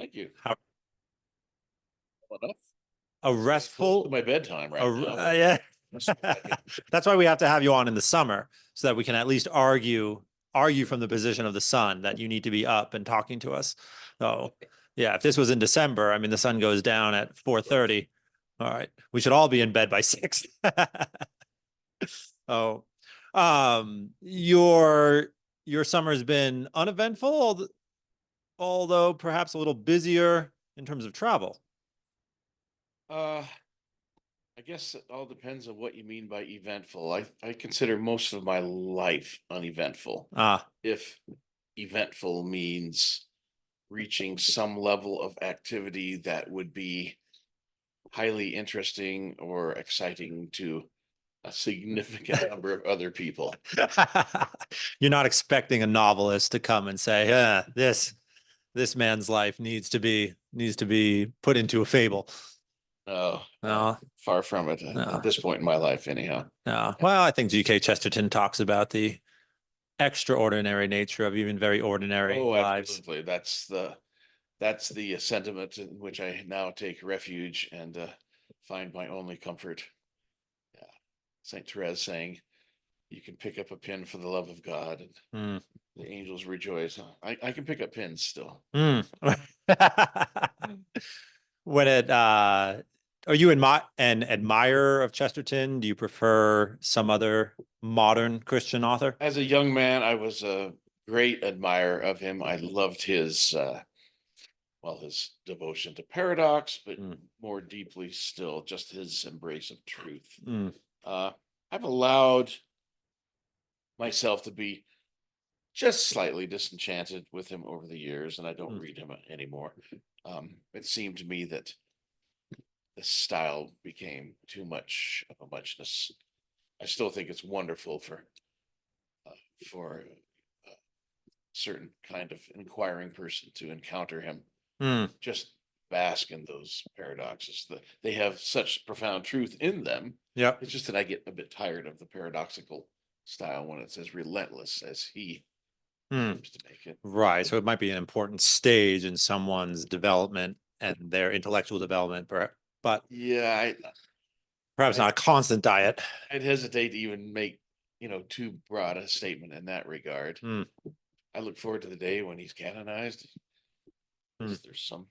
Thank you. How Well, enough. a It's close to restful, my bedtime right now. yeah. That's what I That's why we have to have you on in the summer so that we can at least argue from the position of the sun that you need to be up and talking to us. So, yeah, if this was in December, I mean, the sun goes down at 4:30. All right, we should all be in bed by 6. Oh, your summer's been uneventful, although perhaps a little busier in terms of travel. Uh, I guess it all depends on what you mean by eventful. I consider most of my life uneventful. Ah, If eventful means reaching some level of activity that would be highly interesting or exciting to a significant number of other people. you're not expecting a novelist to come and say, "Yeah, this man's life needs to be put into a fable." Oh, No, far from it at no, this point in my life, anyhow. no. Well, I think G.K. Chesterton talks about the extraordinary nature of even very ordinary Oh, lives. absolutely. That's the sentiment in which I now take refuge and find my only comfort. Yeah. Saint Therese saying, "You can pick up a pin for the love of God, and Hmm. the angels rejoice." I can pick up pins still. Hmm. When it are you an admirer of Chesterton? Do you prefer some other modern Christian author? As a young man, I was a great admirer of him. I loved his devotion to paradox, but Mm, more deeply still, just his embrace of truth. mm, Uh, I've allowed myself to be just slightly disenchanted with him over the years, and I don't mm. read him anymore. It seemed to me that the style became too much of a muchness. I still think it's wonderful for a certain kind of inquiring person to encounter him, Mm. just bask in those paradoxes. They have such profound truth in them. Yep. It's just that I get a bit tired of the paradoxical style when it's as relentless as he Mm. seems to make it. Right. So it might be an important stage in someone's development and their intellectual development, but Yeah, perhaps I not a constant diet. I'd hesitate to even make too broad a statement in that regard. Mm, I look forward to the day when he's canonized, mm. because there's some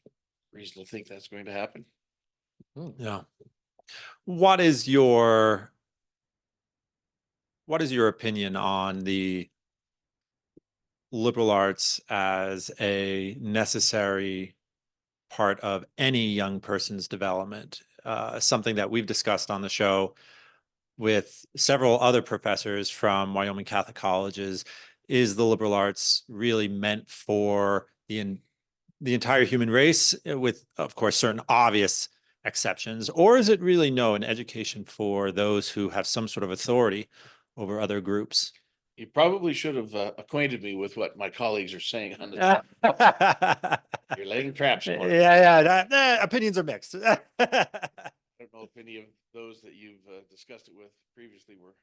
reason to think that's going to happen. Yeah. What is your what is your opinion on the liberal arts as a necessary part of any young person's development? Something that we've discussed on the show with several other professors from Wyoming Catholic colleges. Is the liberal arts really meant for the entire human race, with, of course, certain obvious exceptions, or is it really no an education for those who have some sort of authority over other groups? You probably should have acquainted me with what my colleagues are saying on this. Yeah, You're laying traps for me. yeah. Opinions are mixed. I don't know if any of those that you've discussed it with previously were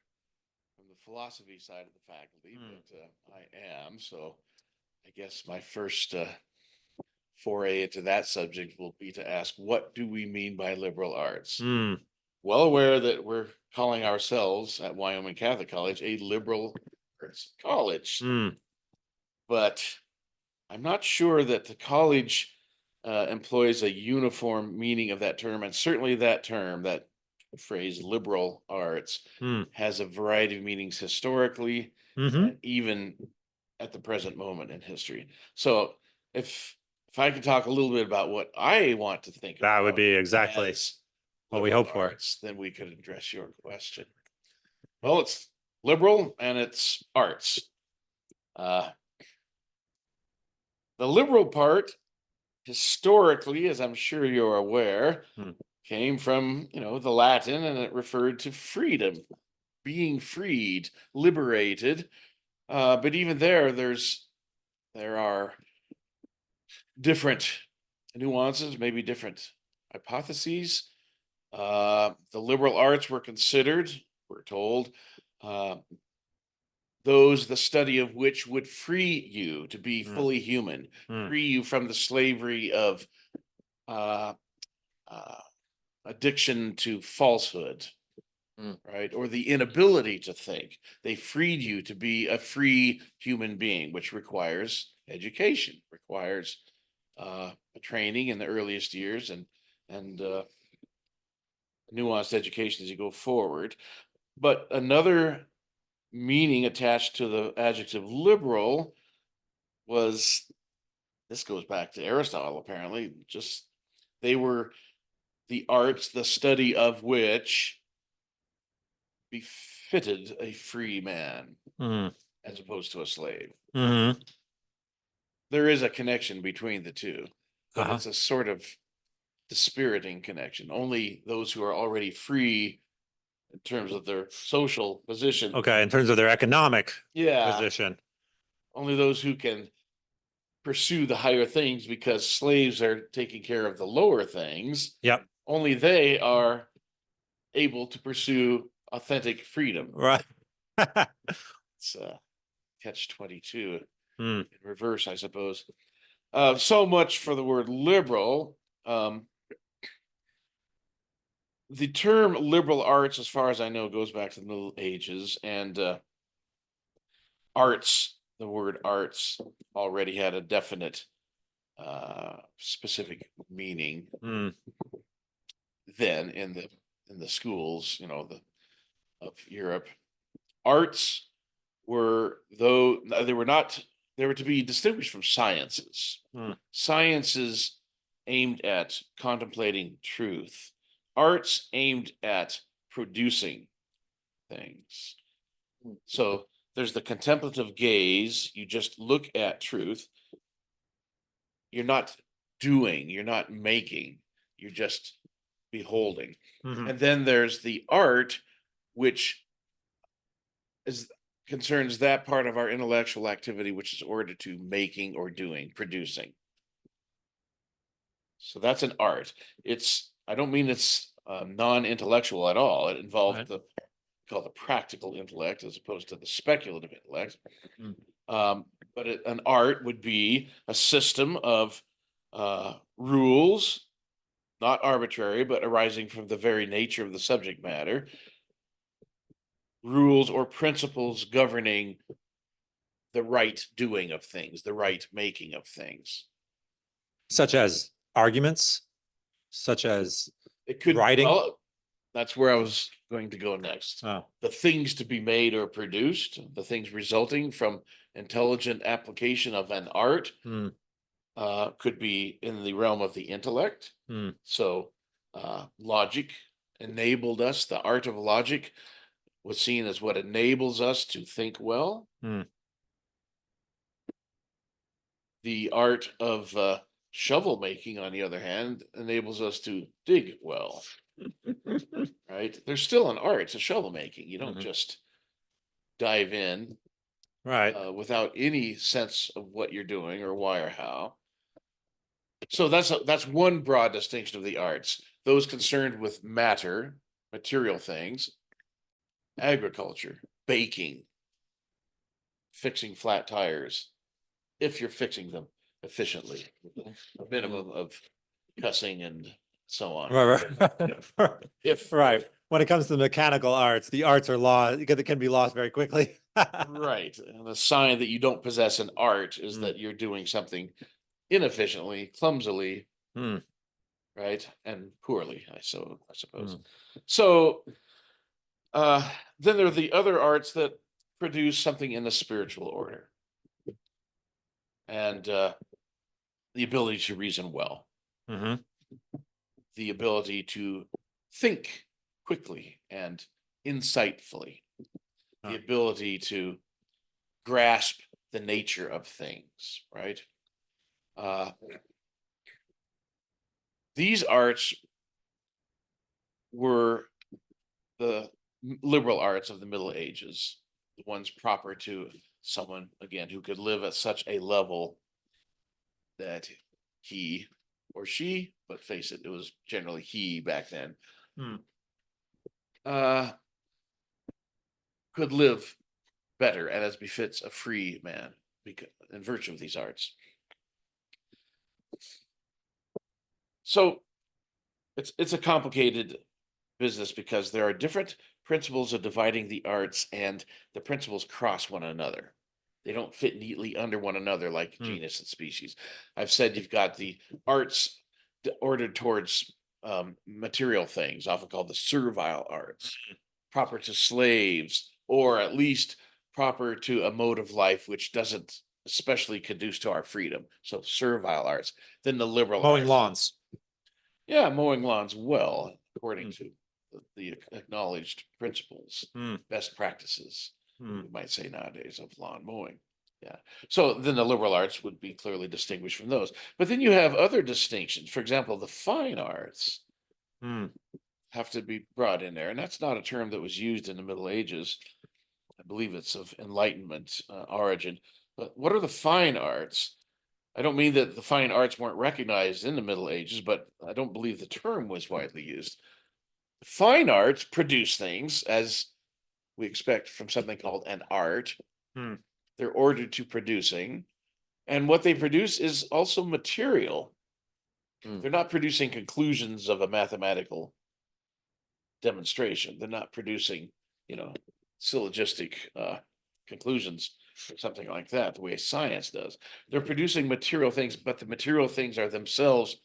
from the philosophy side of the faculty, but I am. So I guess my first foray into that subject will be to ask, what do we mean by liberal arts? Mm, Well aware that we're calling ourselves at Wyoming Catholic College a liberal arts college, mm, but I'm not sure that the college employs a uniform meaning of that term, and certainly that term, that phrase liberal arts, mm, has a variety of meanings historically hmm. and even at the present moment in history. So if I could talk a little bit about what I want to think That would about be exactly as what we liberal hope for. arts, then we could address your question. Well, it's liberal and it's arts. Uh, the liberal part, historically, as I'm sure you're aware, Mm, came from the Latin, and it referred to freedom, being freed, liberated. But even there are different nuances, maybe different hypotheses. The liberal arts were considered, we're told, uh, those the study of which would free you to be Mm. fully human, Mm. free you from the slavery of uh, uh, addiction to falsehood, Mm. right? Or the inability to think. They freed you to be a free human being, which requires education, requires training in the earliest years, and nuanced education as you go forward. But another meaning attached to the adjective liberal was, this goes back to Aristotle, apparently, just they were the arts, the study of which befitted a free man Mm. as opposed to a slave. Mm-hmm. There is a connection between the two, but Uh-huh. it's a sort of dispiriting connection. Only those who are already free in terms of their social position. Okay, in terms of their economic Yeah. position. Only those who can pursue the higher things because slaves are taking care of the lower things. Yep. Only they are able to pursue authentic freedom. Right. It's catch 22 Mm. in reverse, I suppose. So much for the word liberal. The term liberal arts, as far as I know, goes back to the Middle Ages, and arts, the word arts, already had a definite specific meaning Mm. then in the schools, of Europe. Arts were, though they were not, they were to be distinguished from sciences. Mm. Sciences aimed at contemplating truth. Arts aimed at producing things. So there's the contemplative gaze. You just look at truth. You're not doing, you're not making, you're just beholding. Mm-hmm. And then there's the art, which is concerns that part of our intellectual activity which is ordered to making or doing, producing. So that's an art. I don't mean it's non-intellectual at all. It involves Right. the called the practical intellect as opposed to the speculative intellect. Mm. But an art would be a system of rules, not arbitrary, but arising from the very nature of the subject matter, rules or principles governing the right doing of things, the right making of things. Such as arguments, such as It could, writing. well, that's where I was going to go next. Oh. The things to be made or produced, the things resulting from intelligent application of an art, Mm. could be in the realm of the intellect. Mm. So logic enabled us, the art of logic was seen as what enables us to think well. Mm. The art of shovel making, on the other hand, enables us to dig well. Right? There's still an art to shovel making. You don't Mhm. just dive in Right. without any sense of what you're doing or why or how. So that's one broad distinction of the arts. Those concerned with matter, material things, agriculture, baking, fixing flat tires, if you're fixing them efficiently, a minimum of cussing and so on. Right. If Right. When it comes to the mechanical arts, the arts are lost. It can be lost very quickly. right, and the sign that you don't possess an art is Mm. that you're doing something inefficiently, clumsily, Mm. right, and poorly. I suppose. Mm. So then there are the other arts that produce something in the spiritual order, and the ability to reason well, Mhm. the ability to think quickly and insightfully, the Huh. ability to grasp the nature of things, right? Uh, these arts were the liberal arts of the Middle Ages, the ones proper to someone, again, who could live at such a level that he or she, but face it, it was generally he back then, Mm. uh, could live better and as befits a free man because in virtue of these arts. So it's a complicated business because there are different principles of dividing the arts and the principles cross one another. They don't fit neatly under one another like genus and species. I've said you've got the arts ordered towards material things, often called the servile arts, proper to slaves, or at least proper to a mode of life which doesn't especially conduce to our freedom. So servile arts. Then the liberal Mowing arts. lawns. Yeah, mowing lawns well, according to the acknowledged principles, best practices, you might say nowadays, of lawn mowing. Yeah. So then the liberal arts would be clearly distinguished from those. But then you have other distinctions. For example, the fine arts have to be brought in there. And that's not a term that was used in the Middle Ages. I believe it's of Enlightenment origin. But what are the fine arts? I don't mean that the fine arts weren't recognized in the Middle Ages, but I don't believe the term was widely used. Fine arts produce things as we expect from something called an art. They're ordered to producing. And what they produce is also material. They're not producing conclusions of a mathematical demonstration. They're not producing, syllogistic conclusions or something like that, the way science does. They're producing material things, but the material things are themselves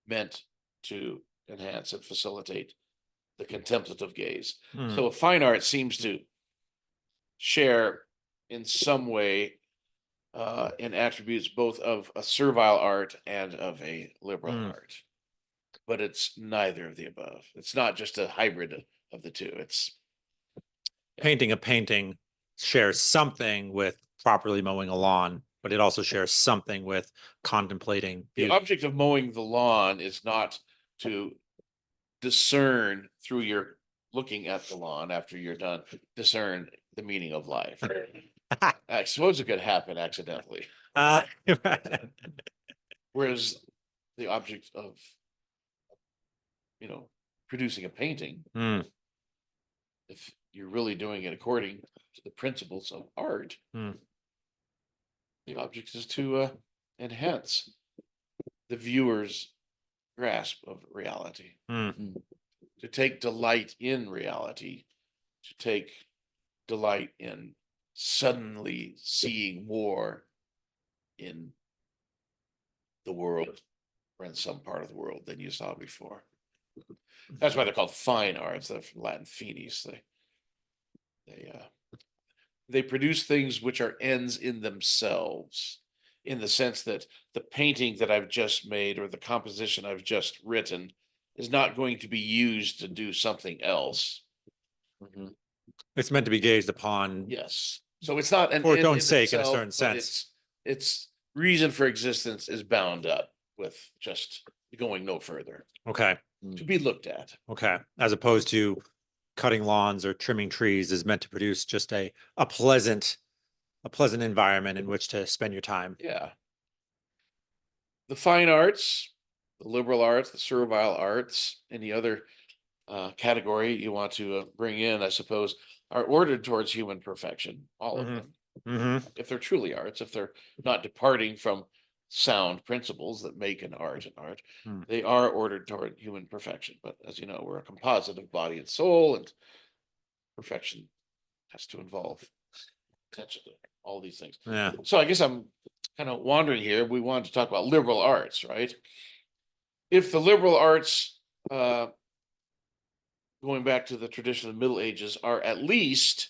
meant to enhance and facilitate the contemplative gaze. So fine art seems to share in some way in attributes both of a servile art and of a liberal art. But it's neither of the above. It's not just a hybrid of the two. It's painting a painting shares something with properly mowing a lawn, but it also shares something with contemplating the beauty. object of mowing the lawn is not to discern through your looking at the lawn after you're done, discern the meaning of life. I suppose it could happen accidentally. Whereas the object of, producing a painting, if you're really doing it according to the principles of art, the object is to enhance the viewer's grasp of reality, to take delight in reality, to take delight in suddenly seeing more in the world or in some part of the world than you saw before. That's why they're called fine arts. They're from Latin finis. They produce things which are ends in themselves, in the sense that the painting that I've just made or the composition I've just written is not going to be used to do something else. It's meant to be gazed upon. Yes. So it's not an for its end own in sake, in a itself, certain but sense. Its reason for existence is bound up with just going no further, Okay. to be looked at. Okay. As opposed to cutting lawns or trimming trees is meant to produce just a pleasant environment in which to spend your time. Yeah. The fine arts, the liberal arts, the servile arts, any other category you want to bring in, I suppose, are ordered towards human perfection, all of them. If they're truly arts, if they're not departing from sound principles that make an art, they are ordered toward human perfection. But as you know, we're a composite of body and soul, and perfection has to involve attention to all these things. Yeah. So I guess I'm kind of wandering here. We wanted to talk about liberal arts, right? If the liberal arts, going back to the tradition of the Middle Ages, are at least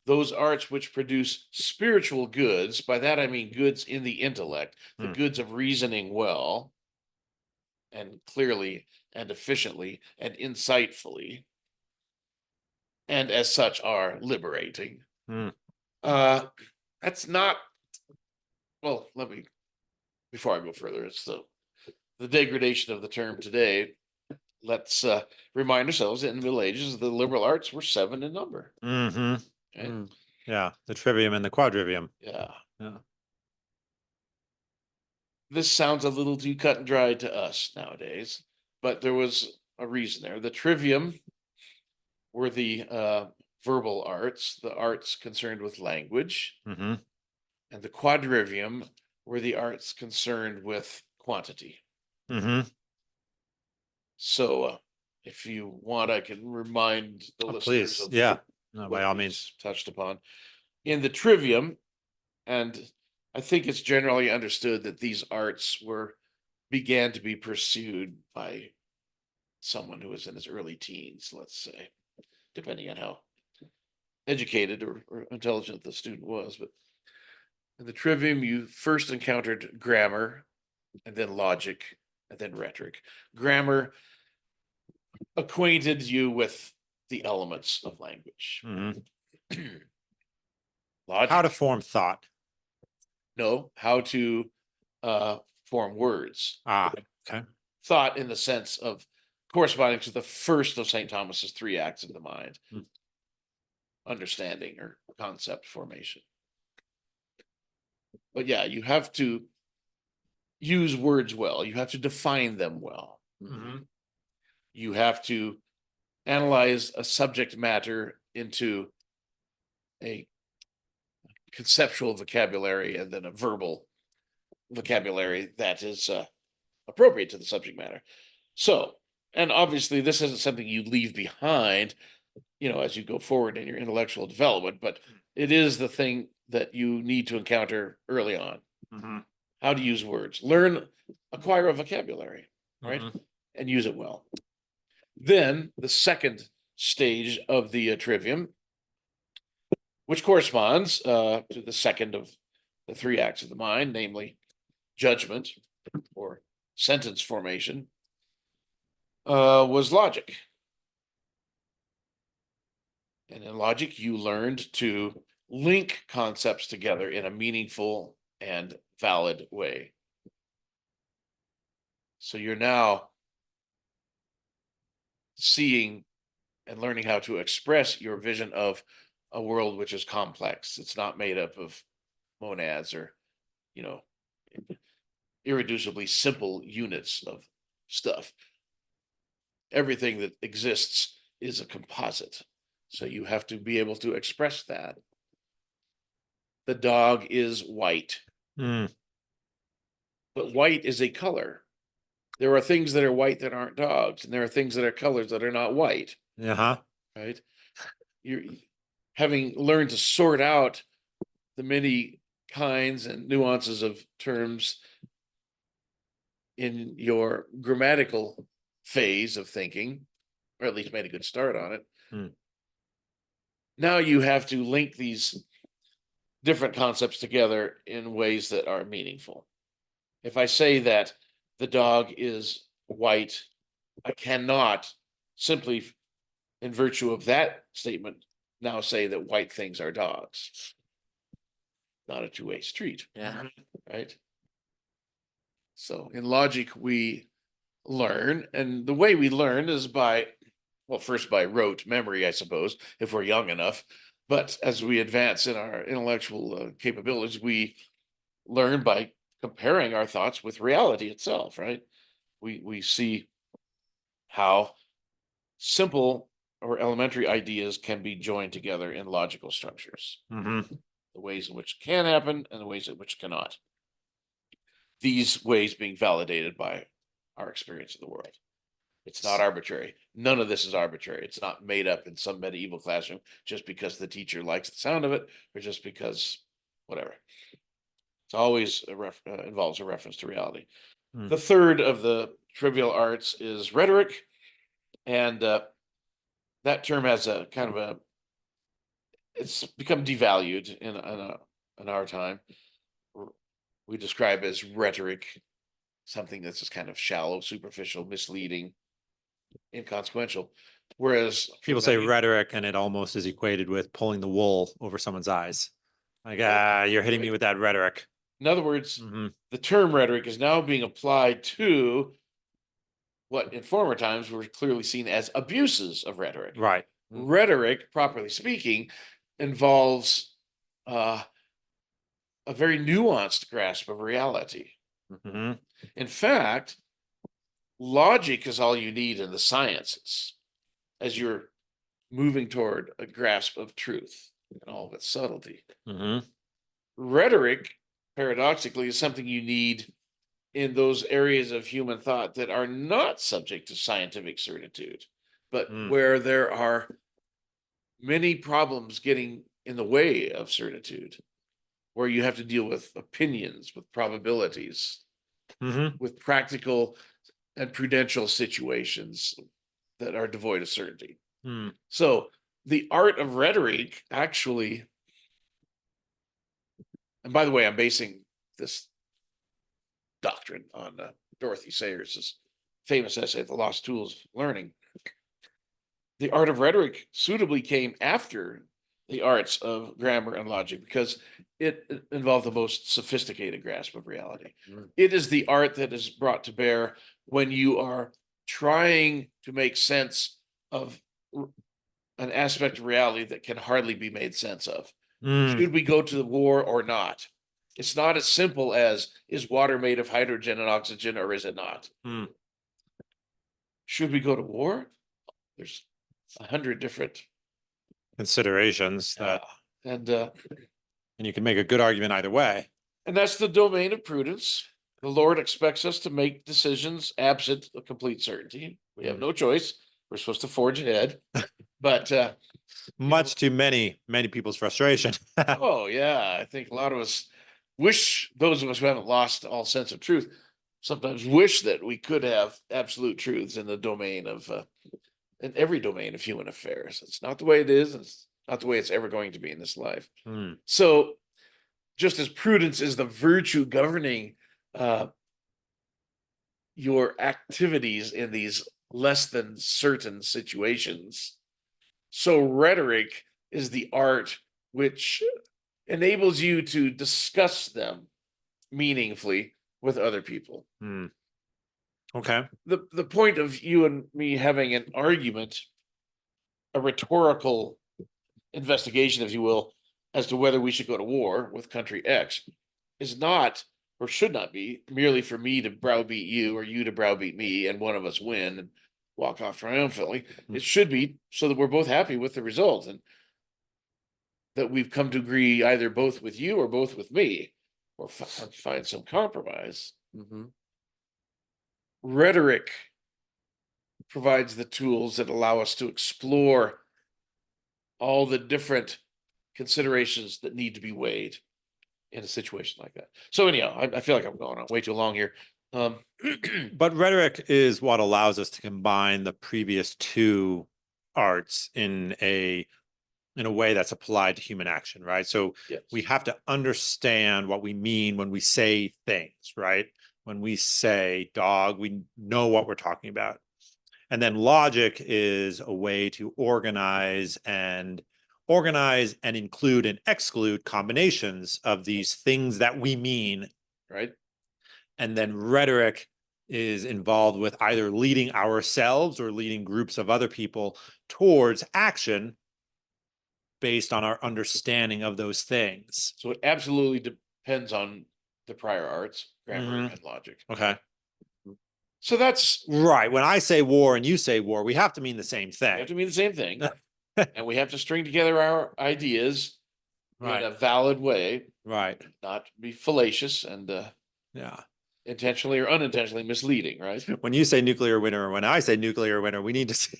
those arts which produce spiritual goods, by that I mean goods in the intellect, the goods of reasoning well and clearly and efficiently and insightfully, and as such are liberating. That's not, well, before I go further, it's the degradation of the term today. Let's remind ourselves that in the Middle Ages, the liberal arts were 7 in number. Okay? Yeah, the trivium and the quadrivium. Yeah. Yeah. This sounds a little too cut and dried to us nowadays, but there was a reason there. The trivium were the verbal arts, the arts concerned with language, Mm-hmm. and the quadrivium were the arts concerned with quantity. Mm-hmm. So, if you want, I can remind the Oh, listeners please. of Yeah. No, by what all was means. touched upon in the trivium, and I think it's generally understood that these arts began to be pursued by someone who was in his early teens, let's say, depending on how educated or intelligent the student was. But in the trivium, you first encountered grammar, and then logic, and then rhetoric. Grammar acquainted you with the elements of language. Mm-hmm. Logic, How to form thought. no, how to form words. Ah, okay. Thought in the sense of corresponding to the first of St. Thomas's three acts of the mind, Mm. understanding or concept formation. But yeah, you have to use words well. You have to define them well. Mm-hmm. You have to analyze a subject matter into a conceptual vocabulary and then a verbal vocabulary that is appropriate to the subject matter. So, and obviously, this isn't something you leave behind, as you go forward in your intellectual development, but it is the thing that you need to encounter early on. Mm-hmm. How to use words, acquire a vocabulary, right? Mm-hmm. And use it well. Then the second stage of the trivium, which corresponds to the second of the three acts of the mind, namely judgment or sentence formation, was logic. And in logic, you learned to link concepts together in a meaningful and valid way. So you're now seeing and learning how to express your vision of a world which is complex. It's not made up of monads or, you know, irreducibly simple units of stuff. Everything that exists is a composite. So you have to be able to express that. The dog is white, Mm. but white is a color. There are things that are white that aren't dogs, and there are things that are colors that are not white, Uh-huh. right? You're having learned to sort out the many kinds and nuances of terms in your grammatical phase of thinking, or at least made a good start on it. Mm. Now you have to link these different concepts together in ways that are meaningful. If I say that the dog is white, I cannot simply, in virtue of that statement, now say that white things are dogs. Not a two-way street. Yeah. Right? So in logic, we learn, and the way we learn is first by rote memory, I suppose, if we're young enough. But as we advance in our intellectual capabilities, we learn by comparing our thoughts with reality itself, right? We see how simple or elementary ideas can be joined together in logical structures, Mm-hmm. the ways in which it can happen and the ways in which cannot. These ways being validated by our experience of the world. It's not arbitrary. None of this is arbitrary. It's not made up in some medieval classroom just because the teacher likes the sound of it or just because whatever. It's always involves a reference to reality. Mm. The third of the trivial arts is rhetoric, and that term has a kind of it's become devalued in our time. We describe as rhetoric something that's just kind of shallow, superficial, misleading, inconsequential. Whereas People say rhetoric, and it almost is equated with pulling the wool over someone's eyes. Like, you're hitting me with that rhetoric. In other words, Mm-hmm. the term rhetoric is now being applied to what in former times were clearly seen as abuses of rhetoric. Right. Rhetoric, properly speaking, involves a very nuanced grasp of reality. Mm-hmm. In fact, logic is all you need in the sciences as you're moving toward a grasp of truth and all of its subtlety. Mhm. Rhetoric, paradoxically, is something you need in those areas of human thought that are not subject to scientific certitude, but Mm. where there are many problems getting in the way of certitude, where you have to deal with opinions, with probabilities, Mhm. with practical and prudential situations that are devoid of certainty. Mm. So the art of rhetoric actually, and by the way, I'm basing this doctrine on Dorothy Sayers' famous essay, The Lost Tools of Learning. The art of rhetoric suitably came after the arts of grammar and logic because it involved the most sophisticated grasp of reality. Mm. It is the art that is brought to bear when you are trying to make sense of an aspect of reality that can hardly be made sense of. Mm. Should we go to the war or not? It's not as simple as is water made of hydrogen and oxygen or is it not? Mm. Should we go to war? There's 100 different Considerations that, and and you can make a good argument either way. that's the domain of prudence. The Lord expects us to make decisions absent a complete certainty. We have no choice. We're supposed to forge ahead. But Much to many people's frustration. oh yeah, I think a lot of us wish, those of us who haven't lost all sense of truth, sometimes wish that we could have absolute truths in the domain of in every domain of human affairs. It's not the way it is, and it's not the way it's ever going to be in this life. Mm. So just as prudence is the virtue governing your activities in these less than certain situations, so rhetoric is the art which enables you to discuss them meaningfully with other people. Mm. Okay. The point of you and me having an argument, a rhetorical investigation, if you will, as to whether we should go to war with country X is not or should not be merely for me to browbeat you or you to browbeat me and one of us win and walk off triumphantly. It should be so that we're both happy with the result and that we've come to agree either both with you or both with me or find some compromise. Rhetoric provides the tools that allow us to explore all the different considerations that need to be weighed in a situation like that. So anyhow, I feel like I'm going on way too long here. But rhetoric is what allows us to combine the previous two arts in a way that's applied to human action, right? So yes. We have to understand what we mean when we say things, right? When we say dog, we know what we're talking about. And then logic is a way to organize and include and exclude combinations of these things that we mean. Right. And then rhetoric is involved with either leading ourselves or leading groups of other people towards action based on our understanding of those things. So it absolutely depends on the prior arts, grammar Mhm. and logic. Okay. So that's Right. When I say war and you say war, we have to mean the same we thing. have to mean the same thing. And we have to string together our ideas in Right. a valid way, Right. not be fallacious and Yeah. intentionally or unintentionally misleading, right? When you say nuclear winter or when I say nuclear winter, we need to say,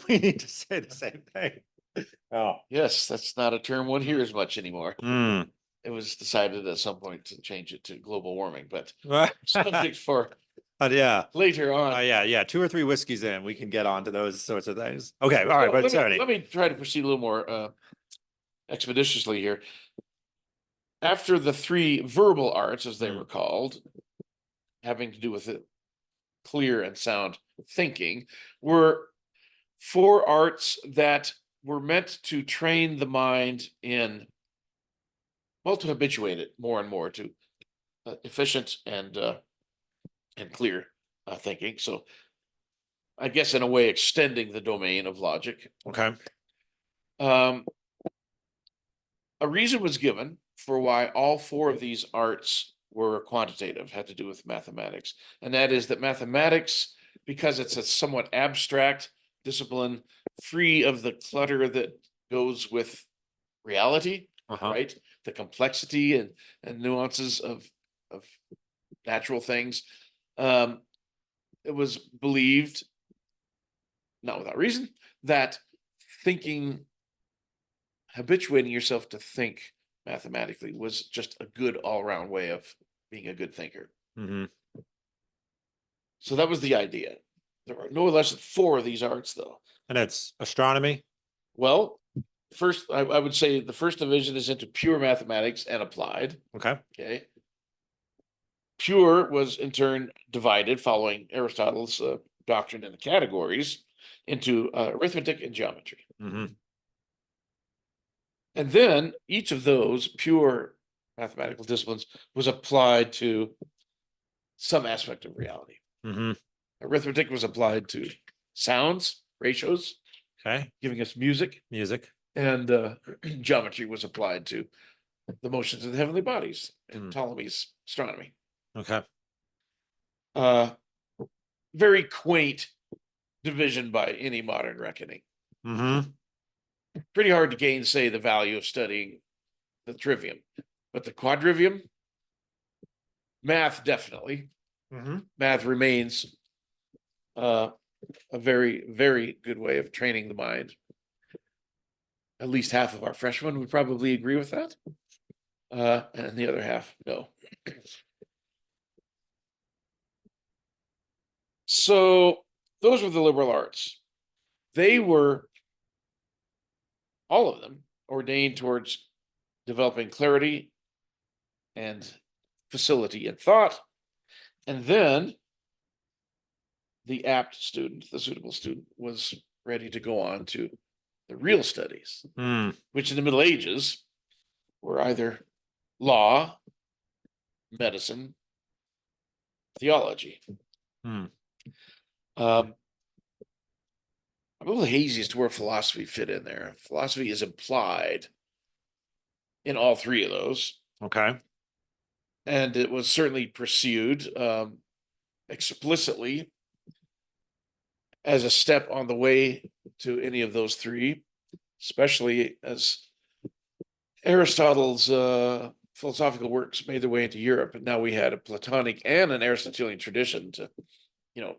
we need to say the same thing. Oh. Yes, that's not a term one hears much anymore. Mm. It was decided at some point to change it to global warming, but Right. subject for Yeah. later on. Yeah. 2 or 3 whiskeys in, we can get onto those sorts of things. Okay. All right. So But let me try to proceed a little more expeditiously here. After the three verbal arts, as they were called, having to do with it, clear and sound thinking, were four arts that were meant to train the mind in, well, to habituate it more and more to efficient and clear thinking. So, I guess in a way, extending the domain of logic. Okay. Um, a reason was given for why all four of these arts were quantitative, had to do with mathematics. And that is that mathematics, because it's a somewhat abstract discipline free of the clutter that goes with reality, Uh-huh. right? The complexity and nuances of natural things. It was believed, not without reason, that thinking, habituating yourself to think mathematically was just a good all-around way of being a good thinker. Hmm. So that was the idea. There are no less than 4 of these arts, though. And it's astronomy. Well, first, I would say the first division is into pure mathematics and applied. Okay. Okay. Pure was in turn divided, following Aristotle's doctrine in the categories, into arithmetic and geometry. Hmm. And then each of those pure mathematical disciplines was applied to some aspect of reality. Hmm. Arithmetic was applied to sounds, ratios, Okay. giving us music, Music. and geometry was applied to the motions of the heavenly bodies in Ptolemy's astronomy. Okay. Very quaint division by any modern reckoning. Hmm. Pretty hard to gainsay the value of studying the trivium, but the quadrivium, math definitely. Hmm. Math remains a very, very good way of training the mind. At least half of our freshmen would probably agree with that. And the other half, no. So those were the liberal arts. They were, all of them, ordained towards developing clarity and facility in thought. And then the apt student, the suitable student, was ready to go on to the real studies, which in the Middle Ages were either law, medicine, theology. Mm. I'm a little hazy as to where philosophy fit in there. Philosophy is implied in all 3 of those. Okay. And it was certainly pursued explicitly as a step on the way to any of those 3, especially as Aristotle's philosophical works made their way into Europe, and now we had a Platonic and an Aristotelian tradition to,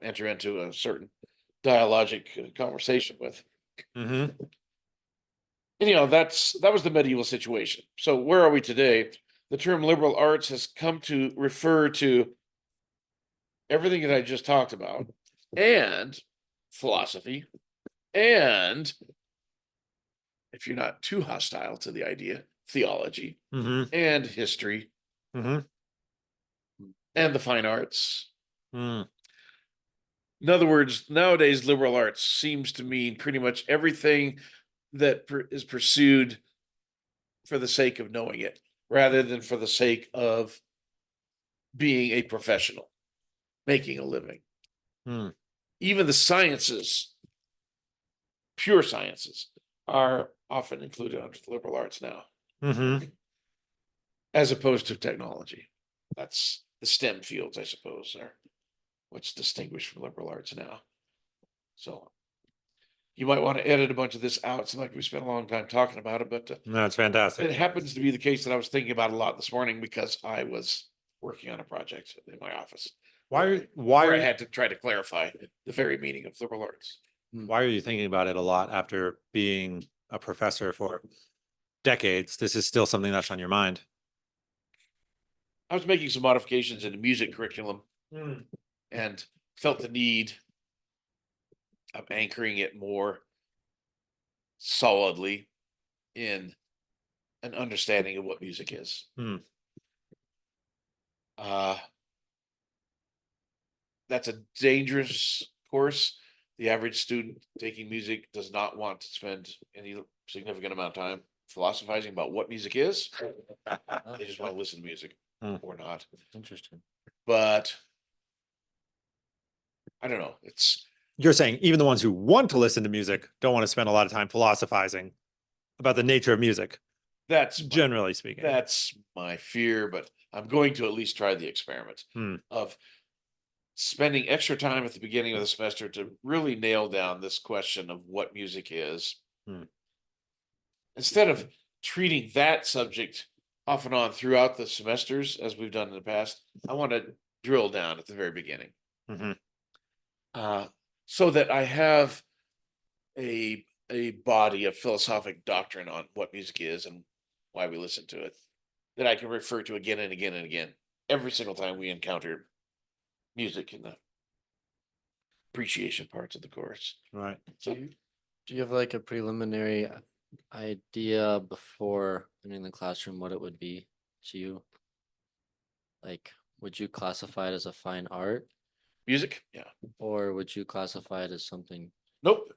enter into a certain dialogic conversation with. Hmm. And that was the medieval situation. So where are we today? The term liberal arts has come to refer to everything that I just talked about, and philosophy, and if you're not too hostile to the idea, theology, Hmm. and history, Hmm. and the fine arts. Mm. In other words, nowadays, liberal arts seems to mean pretty much everything that is pursued for the sake of knowing it, rather than for the sake of being a professional, making a living. Mm. Even the sciences, pure sciences, are often included under the liberal arts now, Hmm. as opposed to technology. That's the STEM fields, I suppose, are what's distinguished from liberal arts now. So you might want to edit a bunch of this out. It's like we spent a long time talking about it, but No, it's fantastic. it happens to be the case that I was thinking about a lot this morning because I was working on a project in my office where I had to try to clarify the very meaning of liberal arts. Why are you thinking about it a lot after being a professor for decades? This is still something that's on your mind. I was making some modifications in the music curriculum and felt the need of anchoring it more solidly in an understanding of what music is. That's a dangerous course. The average student taking music does not want to spend any significant amount of time philosophizing about what music is. They just want to listen to music or not. Interesting. But I don't know. You're saying even the ones who want to listen to music don't want to spend a lot of time philosophizing about the nature of music. That's Generally speaking. That's my fear, but I'm going to at least try the experiment of spending extra time at the beginning of the semester to really nail down this question of what music is. Hmm. Instead of treating that subject off and on throughout the semesters, as we've done in the past, I want to drill down at the very beginning. Mm-hmm. So that I have a body of philosophic doctrine on what music is and why we listen to it that I can refer to again and again and again every single time we encounter music in the appreciation parts of the course. Right. So Do you have like a preliminary idea before entering the classroom what it would be to you? Like, would you classify it as a fine art music, yeah. or would you classify it as something? Nope.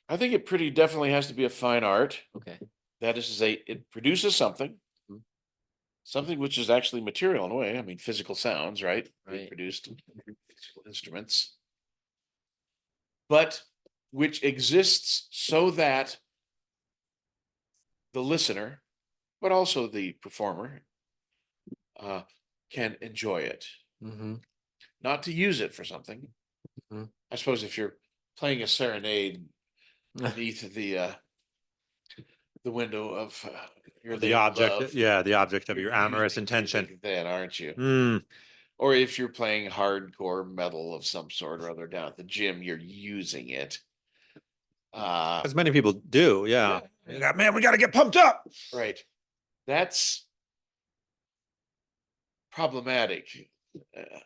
I think it pretty definitely has to be a fine art. Okay. That is to say, it produces something, Mhm. something which is actually material in a way. I mean, physical sounds, right? Being Right. produced, physical instruments, but which exists so that the listener, but also the performer, can enjoy it, Mm-hmm. not to use it for something. Mhm. I suppose if you're playing a serenade beneath the window of your The lady object, love, yeah, the object of you're your amorous using intention. music then, aren't you? Mm, Or if you're playing hardcore metal of some sort or other down at the gym, you're using it. as many people do, yeah. Yeah. Man, we got to get pumped up. Right. That's problematic.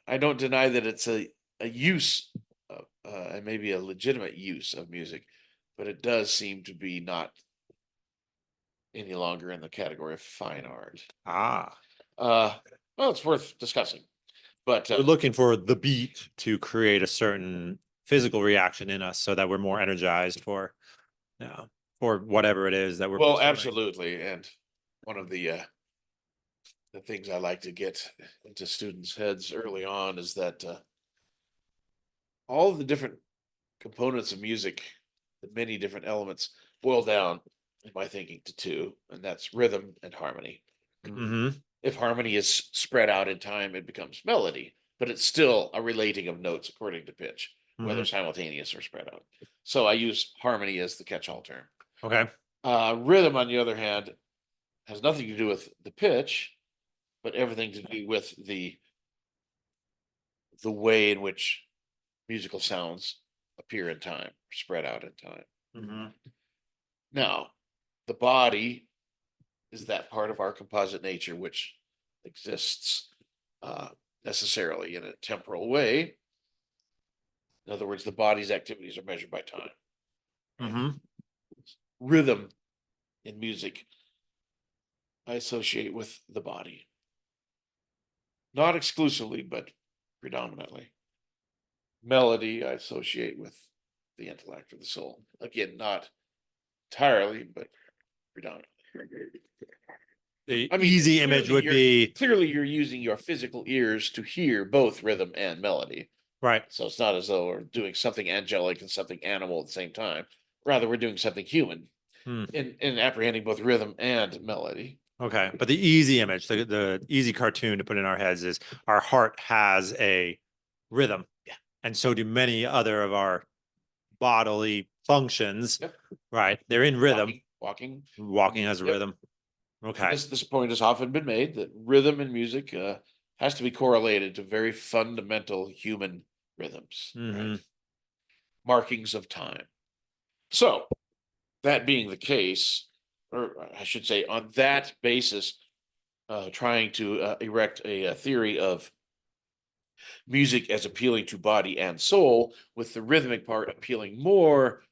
I don't deny that it's a use of, and maybe a legitimate use of music, but it does seem to be not any longer in the category of fine art. Ah, Uh, well, it's worth discussing. But we're looking for the beat to create a certain physical reaction in us so that we're more energized yeah, for whatever it is that we're well, pursuing. absolutely. And one of the things I like to get into students' heads early on is that all of the different components of music, the many different elements, boil down, in my thinking, to two, and that's rhythm and harmony. Mm-hmm. If harmony is spread out in time, it becomes melody, but it's still a relating of notes according to pitch, whether Mhm. simultaneous or spread out. So I use harmony as the catch-all term. Okay. Rhythm, on the other hand, has nothing to do with the pitch, but everything to do with the way in which musical sounds appear in time, spread out in time. Mm-hmm. Now, the body is that part of our composite nature which exists necessarily in a temporal way. In other words, the body's activities are measured by time. Mm-hmm. Rhythm in music I associate with the body. Not exclusively, but predominantly. Melody I associate with the intellect or the soul. Again, not entirely, but predominantly. The I mean, easy image would be clearly you're using your physical ears to hear both rhythm and melody. right. So it's not as though we're doing something angelic and something animal at the same time. Rather, we're doing something human Hmm. in apprehending both rhythm and melody. Okay, but the easy image, the easy cartoon to put in our heads is our heart has a rhythm. Yeah. And so do many other of our bodily functions. Yep. Right. They're in rhythm. Walking. Walking has a Yep. rhythm. Okay. This point has often been made that rhythm in music has to be correlated to very fundamental human rhythms, Mm-hmm. right? Markings of time. So, that being the case, or I should say, on that basis, trying to erect a theory of music as appealing to body and soul, with the rhythmic part appealing more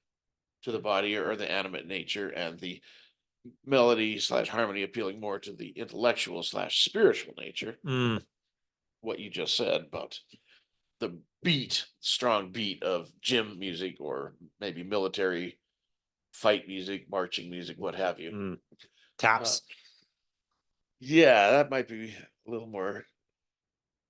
to the body or the animate nature, and the melody slash harmony appealing more to the intellectual slash spiritual nature. Mm. What you just said about the beat, strong beat of gym music, or maybe military fight music, marching music, what have you. Mm. Taps. Yeah, that might be a little more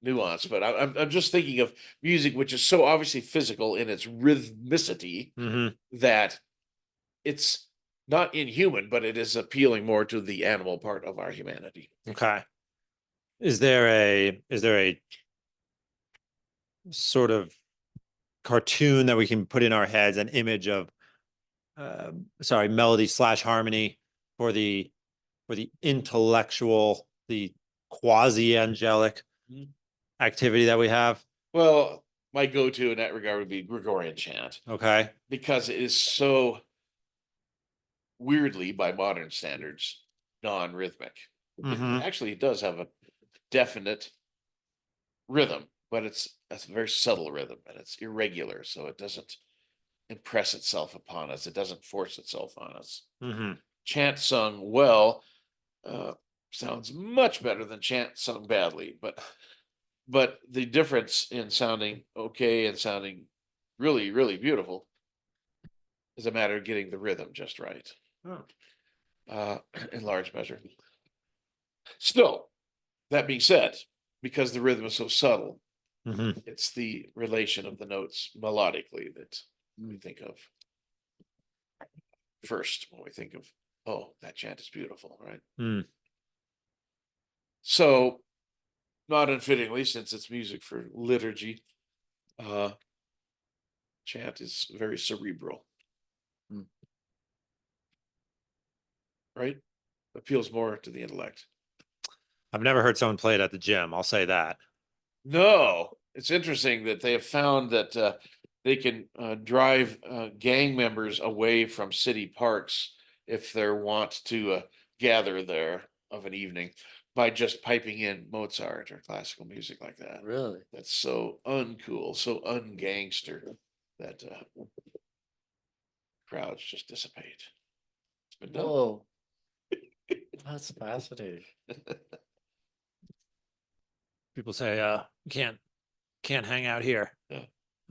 nuanced, but I'm just thinking of music which is so obviously physical in its rhythmicity Mm-hmm. that it's not inhuman, but it is appealing more to the animal part of our humanity. Okay. Is there a sort of cartoon that we can put in our heads, an image of, melody slash harmony for the intellectual, the quasi angelic activity that we have. Well, my go-to in that regard would be Gregorian chant, Okay. because it is so weirdly, by modern standards, non-rhythmic. Mhm. Actually, it does have a definite rhythm, but it's a very subtle rhythm and it's irregular, so it doesn't impress itself upon us. It doesn't force itself on us. Mhm. Chant sung well sounds much better than chant sung badly, but the difference in sounding okay and sounding really, really beautiful is a matter of getting the rhythm just right. In large measure. Still, that being said, because the rhythm is so subtle, Mhm. it's the relation of the notes melodically that we think of first when we think of, oh, that chant is beautiful, right? Mm. So, not unfittingly, since it's music for liturgy, uh, chant is very cerebral, right? Appeals more to the intellect. I've never heard someone play it at the gym. I'll say that. No, it's interesting that they have found that they can drive gang members away from city parks if they want to gather there of an evening by just piping in Mozart or classical music like that. Really? That's so uncool, so ungangster that crowds just dissipate. It's been done. Whoa. That's fascinating. People say, can't hang out here. Yeah.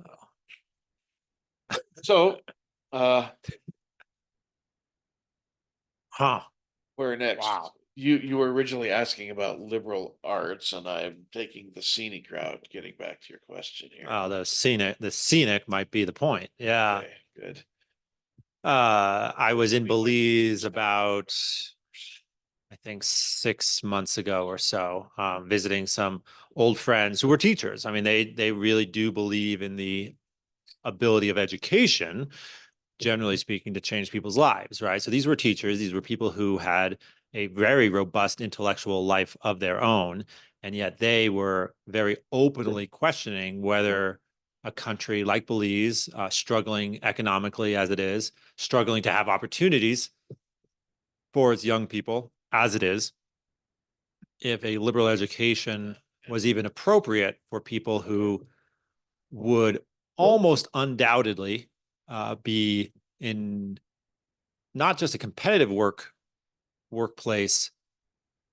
Oh. So, Huh. where next? Wow. You were originally asking about liberal arts, and I'm taking the scenic route, getting back to your question here. Oh, the scenic might be the point. Yeah. Okay, good. I was in We might Belize switch back. about, I think, 6 months ago or so, visiting some old friends who were teachers. I mean, they really do believe in the ability of education, generally speaking, to change people's lives, right? So these were teachers, these were people who had a very robust intellectual life of their own, and yet they were very openly questioning whether a country like Belize, struggling economically as it is, struggling to have opportunities for its young people as it is, if a liberal education was even appropriate for people who would almost undoubtedly be in not just a competitive workplace,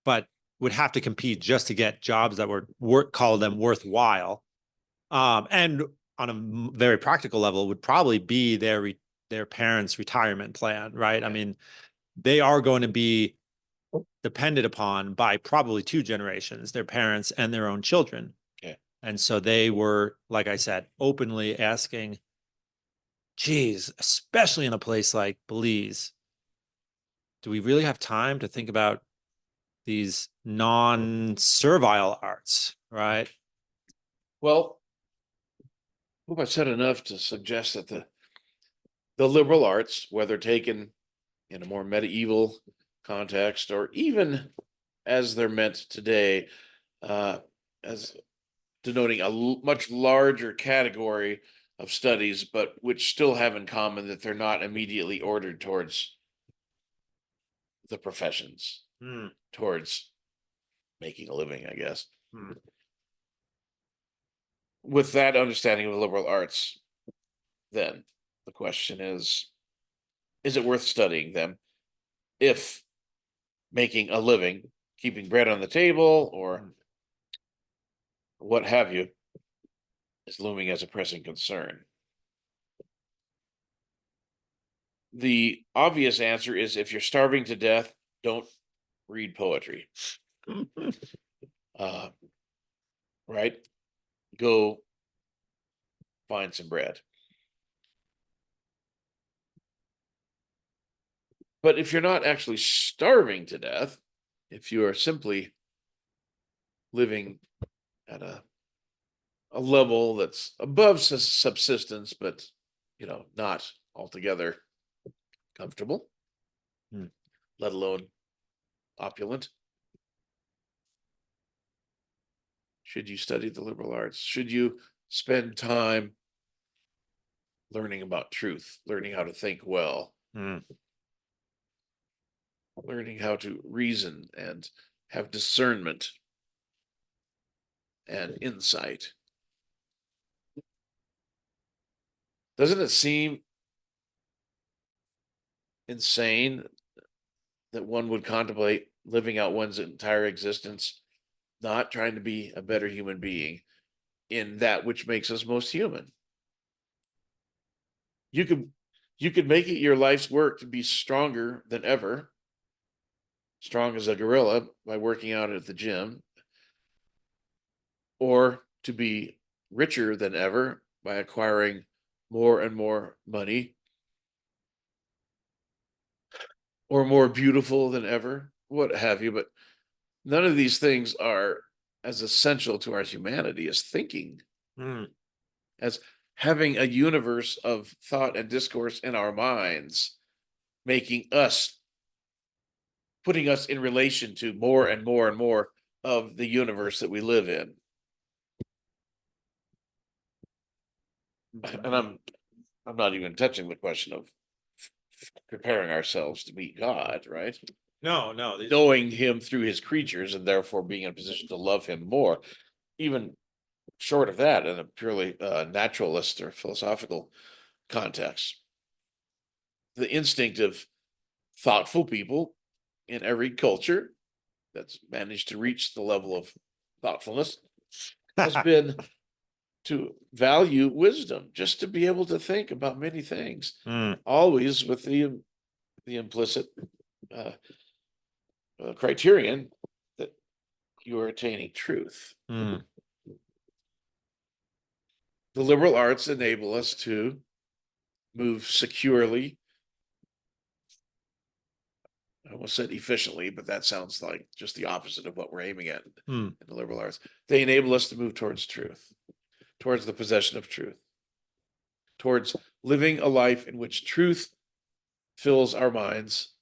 but would have to compete just to get jobs that would call them worthwhile. And on a very practical level, would probably be their parents' retirement plan, right? I mean, they are going to be depended upon by probably two generations, their parents and their own children. Okay. And so they were, like I said, openly asking, geez, especially in a place like Belize, do we really have time to think about these non-servile arts, right? Well, hope I said enough to suggest that the liberal arts, whether taken in a more medieval context or even as they're meant today, as denoting a much larger category of studies, but which still have in common that they're not immediately ordered towards the professions, towards making a living, I guess. With that understanding of the liberal arts, then the question is it worth studying them if making a living, keeping bread on the table, or what have you, is looming as a pressing concern? The obvious answer is if you're starving to death, don't read poetry. Right? Go find some bread. But if you're not actually starving to death, if you are simply living at a a level that's above subsistence, but, you know, not altogether comfortable, Hmm. let alone opulent. Should you study the liberal arts? Should you spend time learning about truth, learning how to think well, Hmm. learning how to reason and have discernment and insight? Doesn't it seem insane that one would contemplate living out one's entire existence, not trying to be a better human being in that which makes us most human? You could make it your life's work to be stronger than ever, strong as a gorilla by working out at the gym, or to be richer than ever by acquiring more and more money, or more beautiful than ever, what have you. But none of these things are as essential to our humanity as thinking, Hmm. as having a universe of thought and discourse in our minds, making us, putting us in relation to more and more and more of the universe that we live in. And I'm not even touching the question of preparing ourselves to meet God, right? No, Knowing him through his creatures and therefore being in a position to love him more. Even short of that, in a purely naturalist or philosophical context, the instinct of thoughtful people in every culture that's managed to reach the level of thoughtfulness has been to value wisdom, just to be able to think about many things, Hmm. always with the implicit uh, criterion that you are attaining truth. Hmm. The liberal arts enable us to move securely. I almost said efficiently, but that sounds like just the opposite of what we're aiming at Hmm. in the liberal arts. They enable us to move towards truth, towards the possession of truth, towards living a life in which truth fills our minds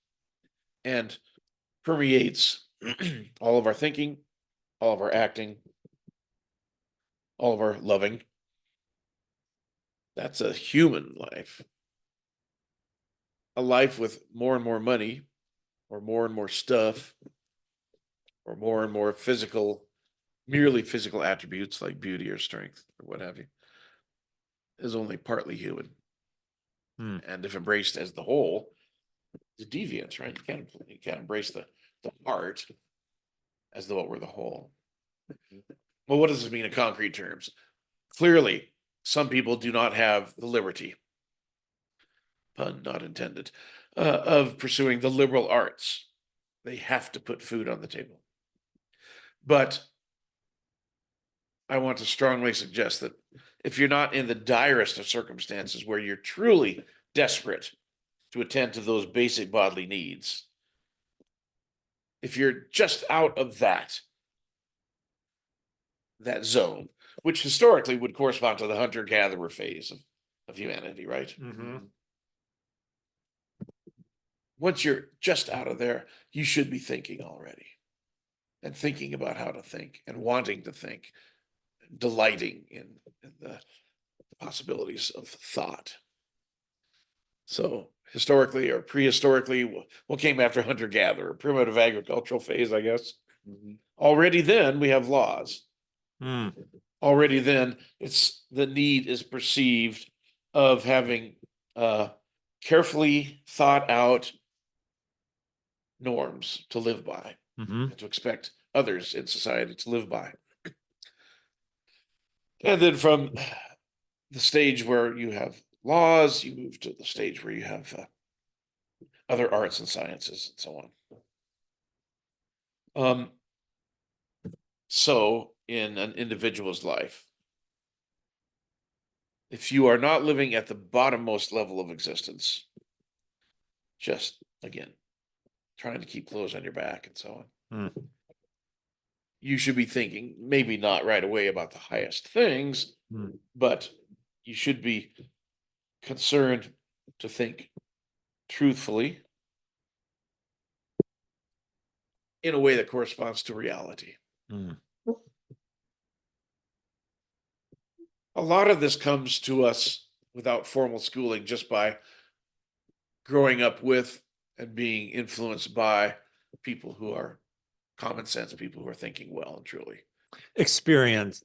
and permeates all of our thinking, all of our acting, all of our loving. That's a human life. A life with more and more money, or more and more stuff, or more and more physical, merely physical attributes like beauty or strength or what have you, is only partly human. Hmm. And if embraced as the whole, it's deviance, right? You can't embrace the heart as though it were the whole. Well, what does this mean in concrete terms? Clearly, some people do not have the liberty, pun not intended, of pursuing the liberal arts. They have to put food on the table. But I want to strongly suggest that if you're not in the direst of circumstances where you're truly desperate to attend to those basic bodily needs, if you're just out of that zone, which historically would correspond to the hunter-gatherer phase of humanity, right? Mm-hmm. Once you're just out of there, you should be thinking already, and thinking about how to think, and wanting to think, delighting in the possibilities of thought. So historically or prehistorically, what came after hunter-gatherer? Primitive agricultural phase, I guess. Already then we have laws. Hmm. Already then it's the need is perceived of having carefully thought out norms to live by, Mm-hmm. and to expect others in society to live by. And then from the stage where you have laws, you move to the stage where you have other arts and sciences and so on. So in an individual's life, if you are not living at the bottommost level of existence, just again, trying to keep clothes on your back and so on, Hmm. you should be thinking, maybe not right away about the highest things, Hmm. but you should be concerned to think truthfully in a way that corresponds to reality. Hmm. A lot of this comes to us without formal schooling, just by growing up with and being influenced by people who are common sense, people who are thinking well and truly. Experience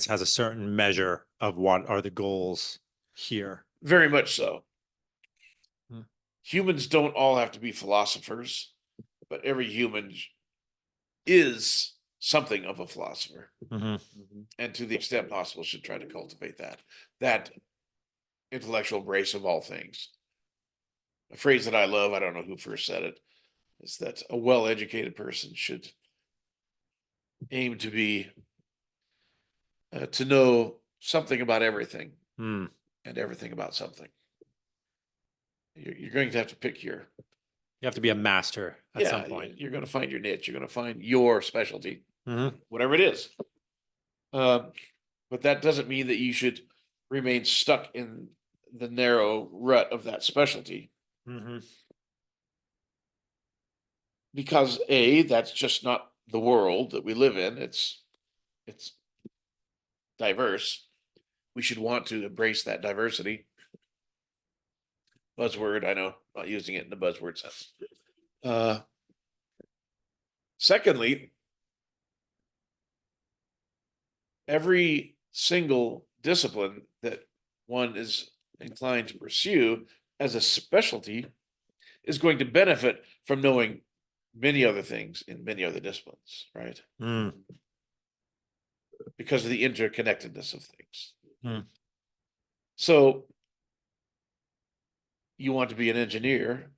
has a certain measure of what are the goals here. Very much so. Hmm. Humans don't all have to be philosophers, but every human is something of a philosopher, Mhm. and to the extent possible should try to cultivate that intellectual brace of all things. A phrase that I love, I don't know who first said it, is that a well-educated person should aim to be to know something about everything Hmm. and everything about something. You're going to have to pick your You have to be a master at yeah, some point. you're going to find your niche. You're going to find your specialty, Mhm. whatever it is. But that doesn't mean that you should remain stuck in the narrow rut of that specialty, Mhm. because A, that's just not the world that we live in. It's diverse. We should want to embrace that diversity. Buzzword, I know, not using it in the buzzword sense. Secondly, every single discipline that one is inclined to pursue as a specialty is going to benefit from knowing many other things in many other disciplines, right? Hmm. Because of the interconnectedness of things. Hmm. So you want to be an engineer,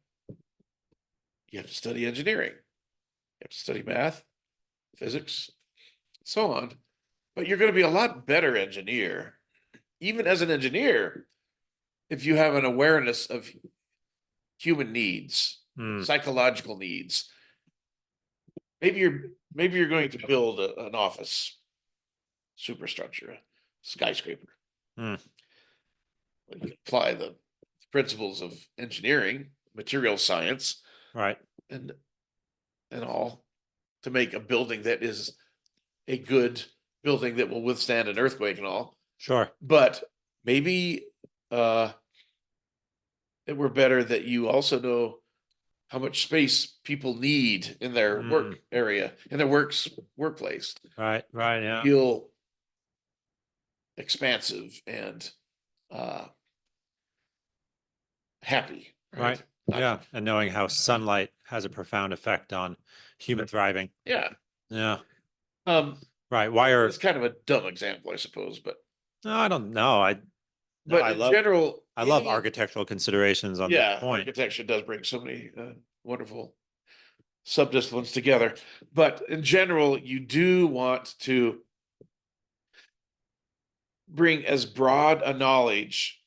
you have to study engineering, you have to study math, physics, so on. But you're going to be a lot better engineer, even as an engineer, if you have an awareness of human needs, Hmm. psychological needs. Maybe you're going to build an office superstructure, a skyscraper. Hmm. Well, you apply the principles of engineering, material science, Right. and all to make a building that is a good building that will withstand an earthquake and all. Sure. But maybe it were better that you also know how much space people need in their work area, in their workplace. Right. Right. Yeah. Feel expansive and happy, Right. right? Yeah. And knowing how sunlight has a profound effect on human thriving. Yeah. Yeah. Um, Right. Why are, it's kind of a dumb example, I suppose, but no, I don't know. No, I in love, general, I love any architectural considerations on this yeah, point. architecture does bring so many wonderful subdisciplines together. But in general, you do want to bring as broad a knowledge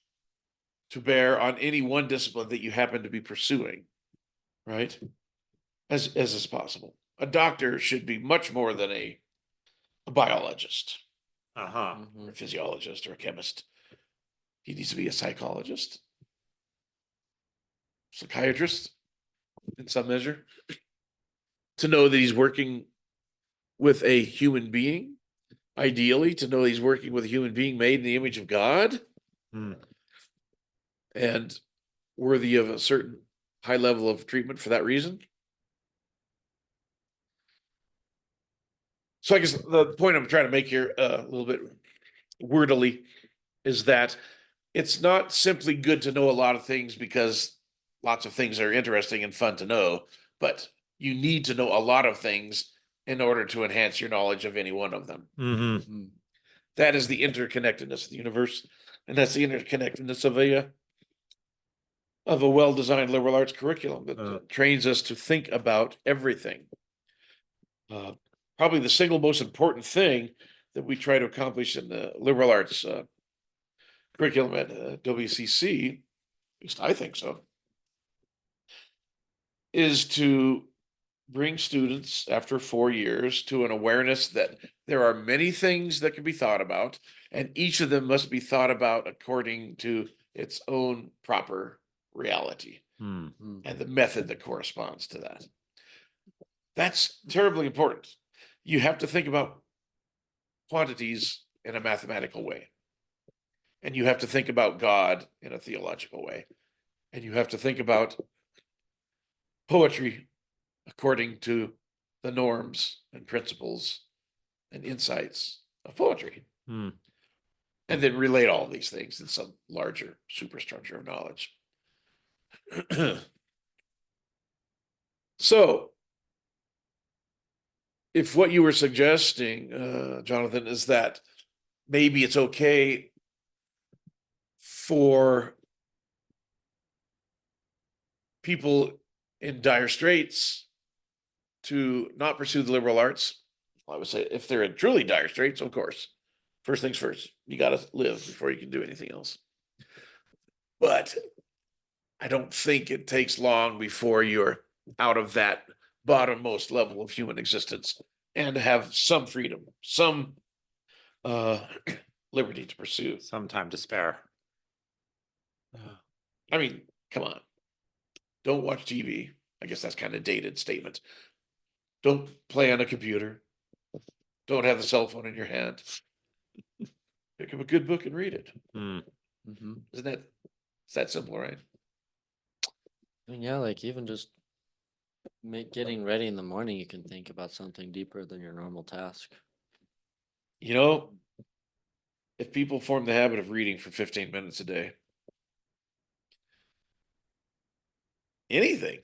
to bear on any one discipline that you happen to be pursuing, right? As is possible. A doctor should be much more than a biologist, Uh-huh. or a physiologist, or a chemist. He needs to be a psychologist, psychiatrist, in some measure, to know that he's working with a human being. Ideally, to know he's working with a human being made in the image of God Hmm. and worthy of a certain high level of treatment for that reason. So I guess the point I'm trying to make here, a little bit wordily, is that it's not simply good to know a lot of things because lots of things are interesting and fun to know, but you need to know a lot of things in order to enhance your knowledge of any one of them. Mm-hmm. That is the interconnectedness of the universe, and that's the interconnectedness of a well-designed liberal arts curriculum that trains us to think about everything. Probably the single most important thing that we try to accomplish in the liberal arts curriculum at WCC, at least I think so, is to bring students after 4 years to an awareness that there are many things that can be thought about, and each of them must be thought about according to its own proper reality Hmm. and the method that corresponds to that. That's terribly important. You have to think about quantities in a mathematical way. And you have to think about God in a theological way. And you have to think about poetry according to the norms and principles and insights of poetry. Hmm. And then relate all these things in some larger superstructure of knowledge. So, if what you were suggesting, Jonathan, is that maybe it's okay for people in dire straits to not pursue the liberal arts, I would say if they're in truly dire straits, of course, first things first, you got to live before you can do anything else. But I don't think it takes long before you're out of that bottommost level of human existence and have some freedom, some liberty to pursue. Some time to spare. I mean, come on. Don't watch TV. I guess that's kind of dated statement. Don't play on a computer. Don't have the cell phone in your hand. Pick up a good book and read it. Hmm. Isn't that, it's that simple, right? I mean, yeah, like even just getting ready in the morning, you can think about something deeper than your normal task. You know, if people form the habit of reading for 15 minutes a day, anything.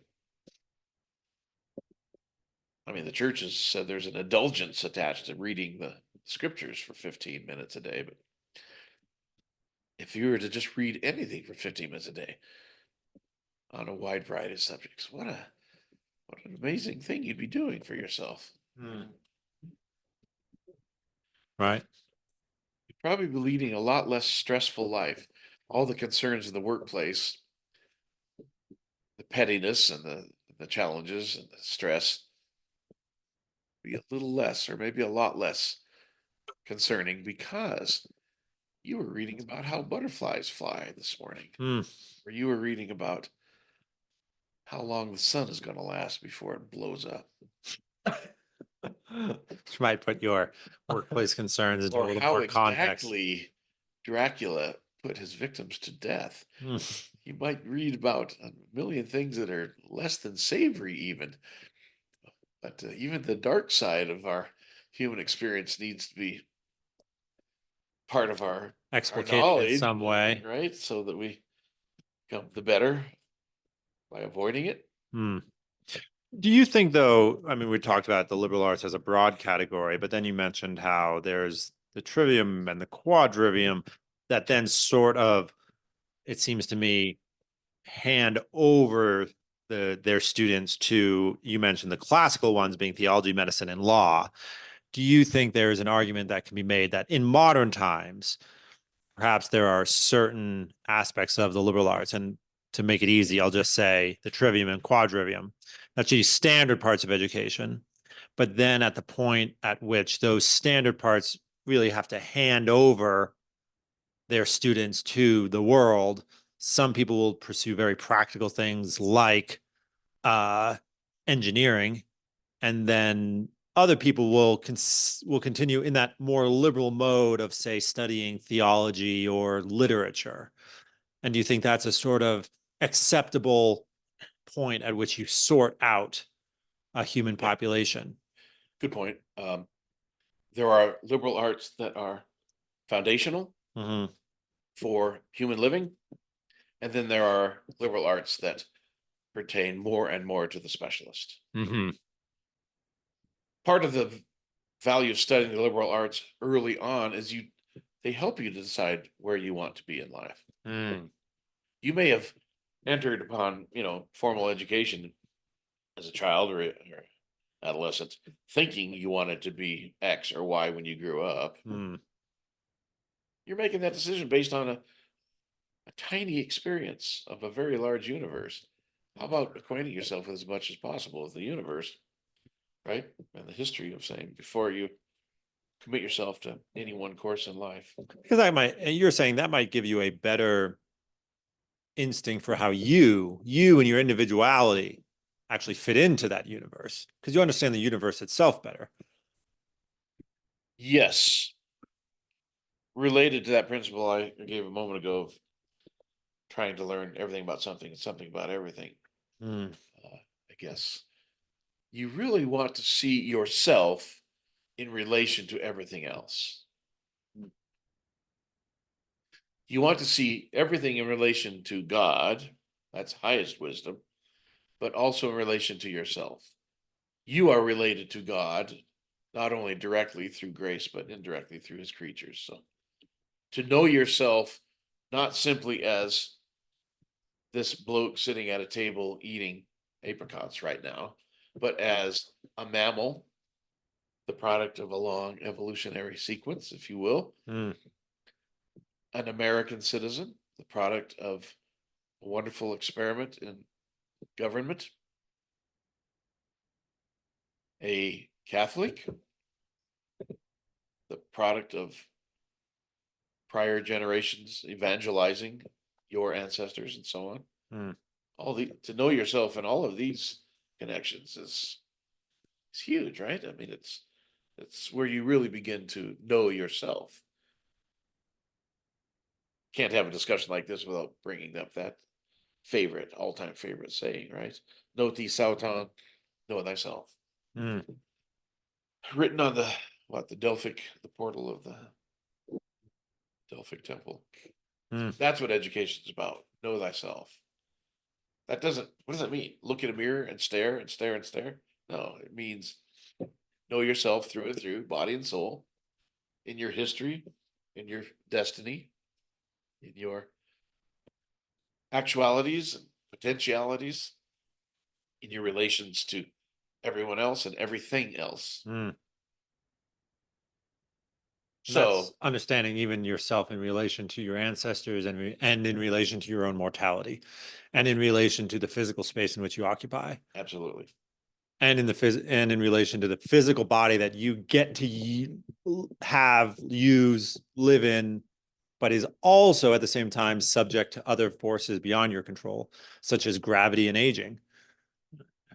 I mean, the church has said there's an indulgence attached to reading the scriptures for 15 minutes a day, but if you were to just read anything for 15 minutes a day on a wide variety of subjects, what an amazing thing you'd be doing for yourself. Hmm. Right. You'd probably be leading a lot less stressful life. All the concerns of the workplace, the pettiness and the challenges and the stress be a little less, or maybe a lot less concerning, because you were reading about how butterflies fly this morning, Hmm. or you were reading about how long the sun is going to last before it blows up, Which might put your workplace concerns into a or little how more context. exactly Dracula put his victims to death. Hmm. You might read about a million things that are less than savory, even. But even the dark side of our human experience needs to be part of our Explicated in knowledge, some way. right? So that we come the better by avoiding it. Hmm. Do you think, though, I mean, we talked about the liberal arts as a broad category, but then you mentioned how there's the trivium and the quadrivium that then sort of, it seems to me, hand over their students to, you mentioned the classical ones being theology, medicine, and law. Do you think there is an argument that can be made that in modern times, perhaps there are certain aspects of the liberal arts, and to make it easy, I'll just say the trivium and quadrivium, that's these standard parts of education. But then at the point at which those standard parts really have to hand over their students to the world, some people will pursue very practical things like engineering, and then other people will continue in that more liberal mode of, say, studying theology or literature. And do you think that's a sort of acceptable point at which you sort out a human population? Good point. There are liberal arts that are foundational Mm-hmm. for human living, and then there are liberal arts that pertain more and more to the specialist. Mm-hmm. Part of the value of studying the liberal arts early on is they help you to decide where you want to be in life. Mm. You may have entered upon, formal education as a child or adolescent, thinking you wanted to be X or Y when you grew up. Mm. You're making that decision based on a tiny experience of a very large universe. How about acquainting yourself with as much as possible with the universe right? And the history of same before you commit yourself to any one course in life. Because and you're saying that might give you a better instinct for how you and your individuality actually fit into that universe, because you understand the universe itself better. Yes. Related to that principle I gave a moment ago of trying to learn everything about something and something about everything. Mm. I guess you really want to see yourself in relation to everything else. You want to see everything in relation to God, that's highest wisdom, but also in relation to yourself. You are related to God, not only directly through grace, but indirectly through his creatures. So to know yourself, not simply as this bloke sitting at a table eating apricots right now, but as a mammal, the product of a long evolutionary sequence, if you will, Mm. an American citizen, the product of a wonderful experiment in government, a Catholic, the product of prior generations evangelizing your ancestors and so on. Mm. To know yourself in all of these connections is huge, right? I mean, it's where you really begin to know yourself. Can't have a discussion like this without bringing up that favorite, all-time favorite saying, right? Know thee, Sauton, know thyself. Mm. Written on the Delphic, the portal of the Delphic temple. Mm. That's what education is about. Know thyself. What does that mean? Look in a mirror and stare and stare and stare? No, it means know yourself through and through, body and soul, in your history, in your destiny, in your actualities and potentialities, in your relations to everyone else and everything else. Mm. So That's understanding even yourself in relation to your ancestors and in relation to your own mortality, and in relation to the physical space in which you occupy, absolutely. and and in relation to the physical body that you get to use, live in, but is also at the same time subject to other forces beyond your control, such as gravity and aging.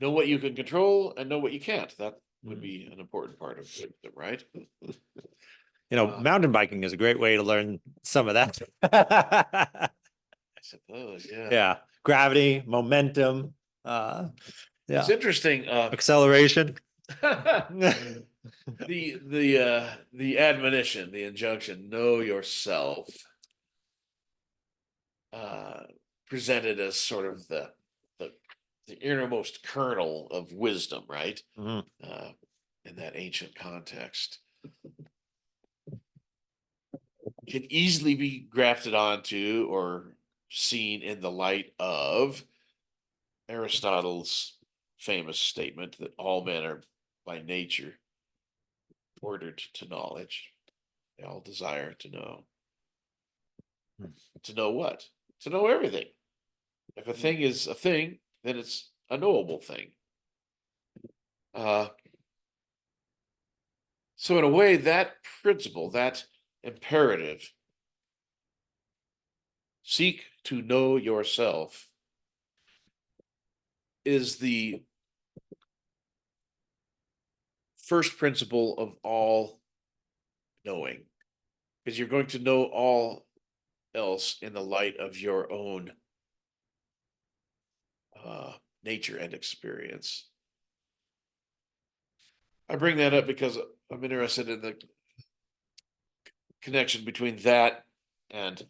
Know what you can control and know what you can't. That would be an important part of it, right? Mountain biking is a great way to learn some of that. I suppose, yeah. Yeah. Gravity, momentum, It's yeah. interesting. Acceleration. The admonition, the injunction, know yourself, presented as sort of the innermost kernel of wisdom, right? Mhm. In that ancient context, can easily be grafted onto or seen in the light of Aristotle's famous statement that all men are by nature ordered to knowledge. They all desire to know. To know what? To know everything. If a thing is a thing, then it's a knowable thing. So in a way, that principle, that imperative, seek to know yourself, is the first principle of all knowing, because you're going to know all else in the light of your own nature and experience. I bring that up because I'm interested in the connection between that and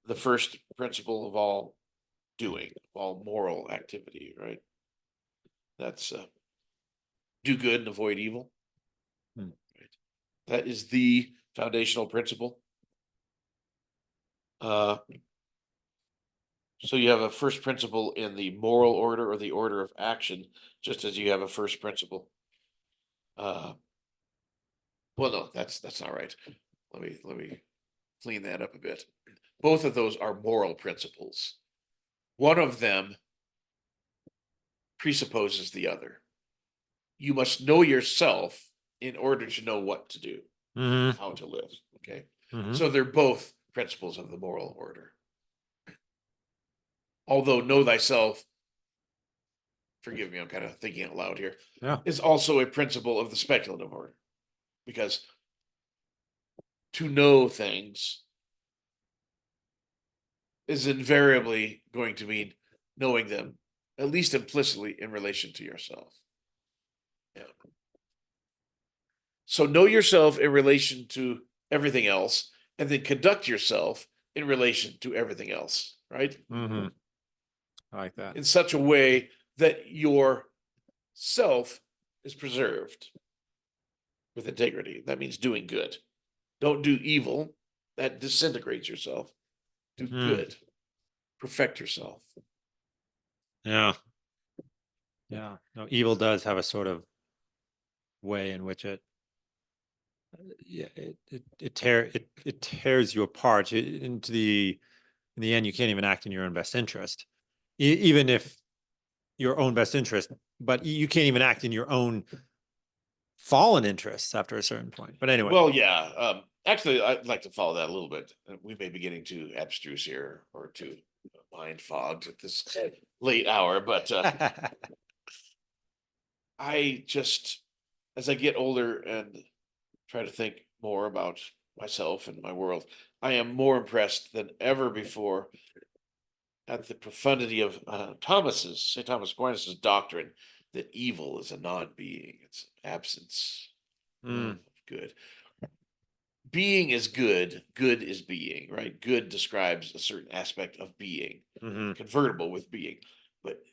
the first principle of all doing, all moral activity, right? That's do good and avoid evil. Hmm. Right? That is the foundational principle. So you have a first principle in the moral order or the order of action, just as you have a first principle. Well, no, that's not right. Let me clean that up a bit. Both of those are moral principles. One of them presupposes the other. you must know yourself in order to know what to do, Mhm, how to live. Okay. mhm. So they're both principles of the moral order. Although know thyself, forgive me, I'm kind of thinking out loud here, Yeah. is also a principle of the speculative order. Because to know things is invariably going to mean knowing them, at least implicitly, in relation to yourself. Yeah. So know yourself in relation to everything else, and then conduct yourself in relation to everything else, right? Mhm. I like that. In such a way that your self is preserved with integrity. That means doing good. Don't do evil. That disintegrates yourself. Do good. Perfect yourself. Yeah. Yeah. No, evil does have a sort of way in which it, yeah, it tears you apart into in the end, you can't even act in your own best interest, even if your own best interest, but you can't even act in your own fallen interests after a certain point. But anyway, Well, yeah. Actually, I'd like to follow that a little bit. We may be getting too abstruse here or too mind fogged at this late hour, but I just, as I get older and try to think more about myself and my world, I am more impressed than ever before at the profundity of St. Thomas Aquinas's doctrine that evil is a non-being; it's absence Mm, of good. Being is good. Good is being, right? Good describes a certain aspect of being, mhm. convertible with being, but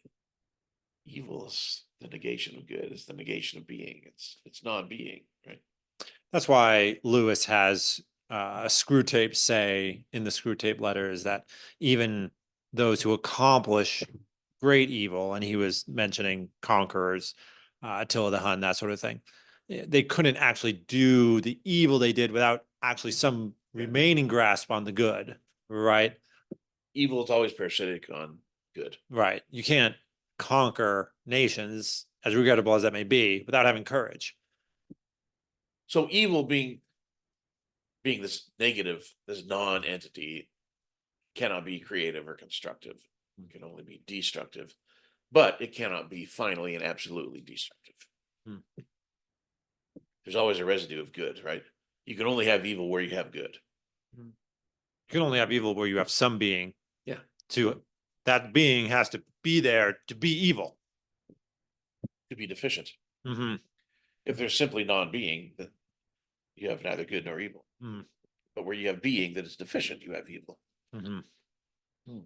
evil is the negation of good. It's the negation of being. It's non-being, right? That's why Lewis has screw tape say in the screw tape letters that even those who accomplish great evil, and he was mentioning conquerors, Attila the Hun, that sort of thing, they couldn't actually do the evil they did without actually some remaining grasp on the good, right? Evil is always parasitic on good. Right. You can't conquer nations, as regrettable as that may be, without having courage. So evil being this negative, this non-entity cannot be creative or constructive. It can only be destructive, but it cannot be finally and absolutely destructive. Hmm. There's always a residue of good, right? You can only have evil where you have good. You can only have evil where you have some being. Yeah. To that being has to be there to be evil. To be deficient. Mm-hmm. If there's simply non-being, then you have neither good nor evil. Mm-hmm. But where you have being that is deficient, you have evil. Mm-hmm.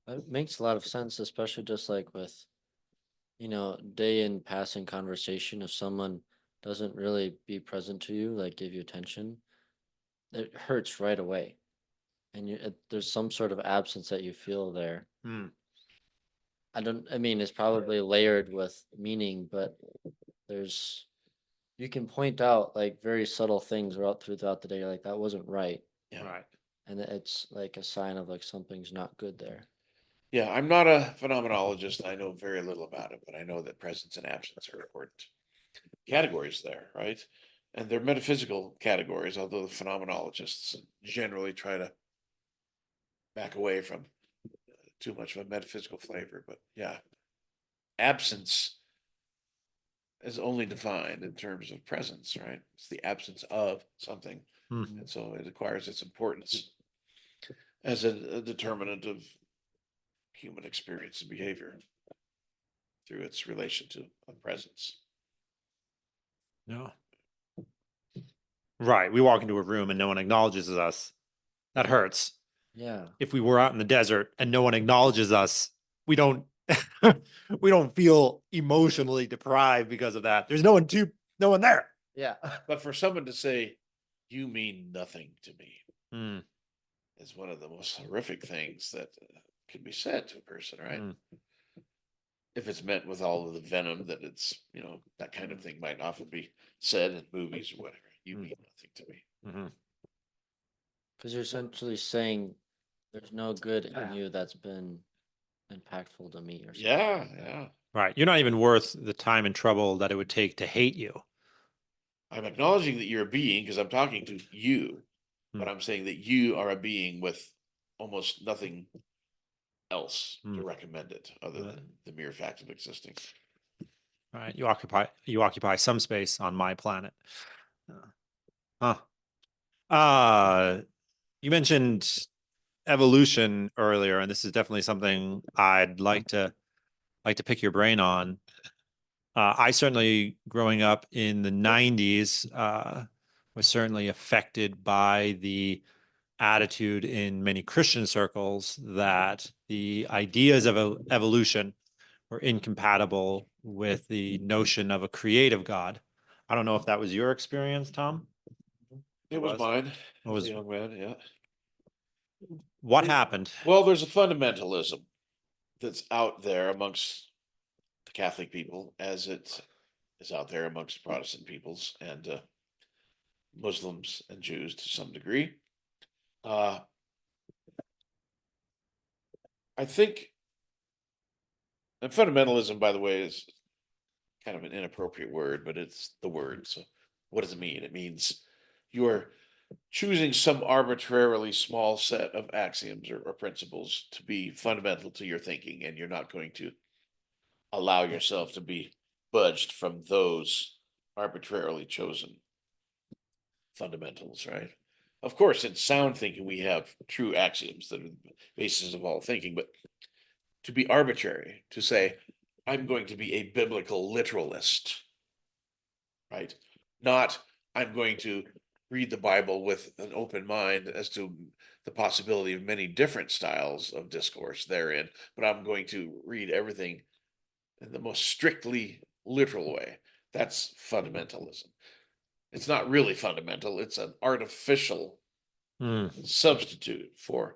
That makes a lot of sense, especially just like with, day in passing conversation, if someone doesn't really be present to you, like give you attention, it hurts right away. And there's some sort of absence that you feel there. Mm. I mean, it's probably layered with meaning, but there's, you can point out like very subtle things throughout the day, like that wasn't right. Yeah. Right. And it's like a sign of like something's not good there. Yeah, I'm not a phenomenologist. I know very little about it, but I know that presence and absence are important categories there, right? And they're metaphysical categories, although the phenomenologists generally try to back away from too much of a metaphysical flavor. But yeah, absence is only defined in terms of presence, right? It's the absence of something. Mm. And so it acquires its importance as a determinant of human experience and behavior through its relation to a presence. No. Right. We walk into a room and no one acknowledges us. That hurts. Yeah. If we were out in the desert and no one acknowledges us, we don't we don't feel emotionally deprived because of that. There's no one there. Yeah. But for someone to say, you mean nothing to me, Mm, is one of the most horrific things that can be said to a person, right? mm, If it's met with all of the venom that it's, that kind of thing might often be said in movies or whatever. You mean nothing to me. mhm. Because you're essentially saying there's no good in you that's been impactful to me or something. Yeah, yeah. Right. You're not even worth the time and trouble that it would take to hate you. I'm acknowledging that you're a being because I'm talking to you, but Hmm. I'm saying that you are a being with almost nothing else Hmm. to recommend it other Right. than the mere fact of existing. Right. You occupy some space on my planet. Huh. You mentioned evolution earlier, and this is definitely something I'd like to pick your brain on. I certainly, growing up in the 90s, was certainly affected by the attitude in many Christian circles that the ideas of evolution were incompatible with the notion of a creative God. I don't know if that was your experience, Tom. It was mine What as a was young man, yeah. what happened? Well, there's a fundamentalism that's out there amongst the Catholic people, as it is out there amongst Protestant peoples and Muslims and Jews to some degree. Uh, I think, and fundamentalism, by the way, is kind of an inappropriate word, but it's the word. So, what does it mean? It means you're choosing some arbitrarily small set of axioms or principles to be fundamental to your thinking, and you're not going to allow yourself to be budged from those arbitrarily chosen fundamentals, right? Of course, in sound thinking, we have true axioms that are the basis of all thinking, but to be arbitrary, to say, I'm going to be a biblical literalist, right? Not, I'm going to read the Bible with an open mind as to the possibility of many different styles of discourse therein, but I'm going to read everything in the most strictly literal way. That's fundamentalism. It's not really fundamental, it's an artificial Hmm. substitute for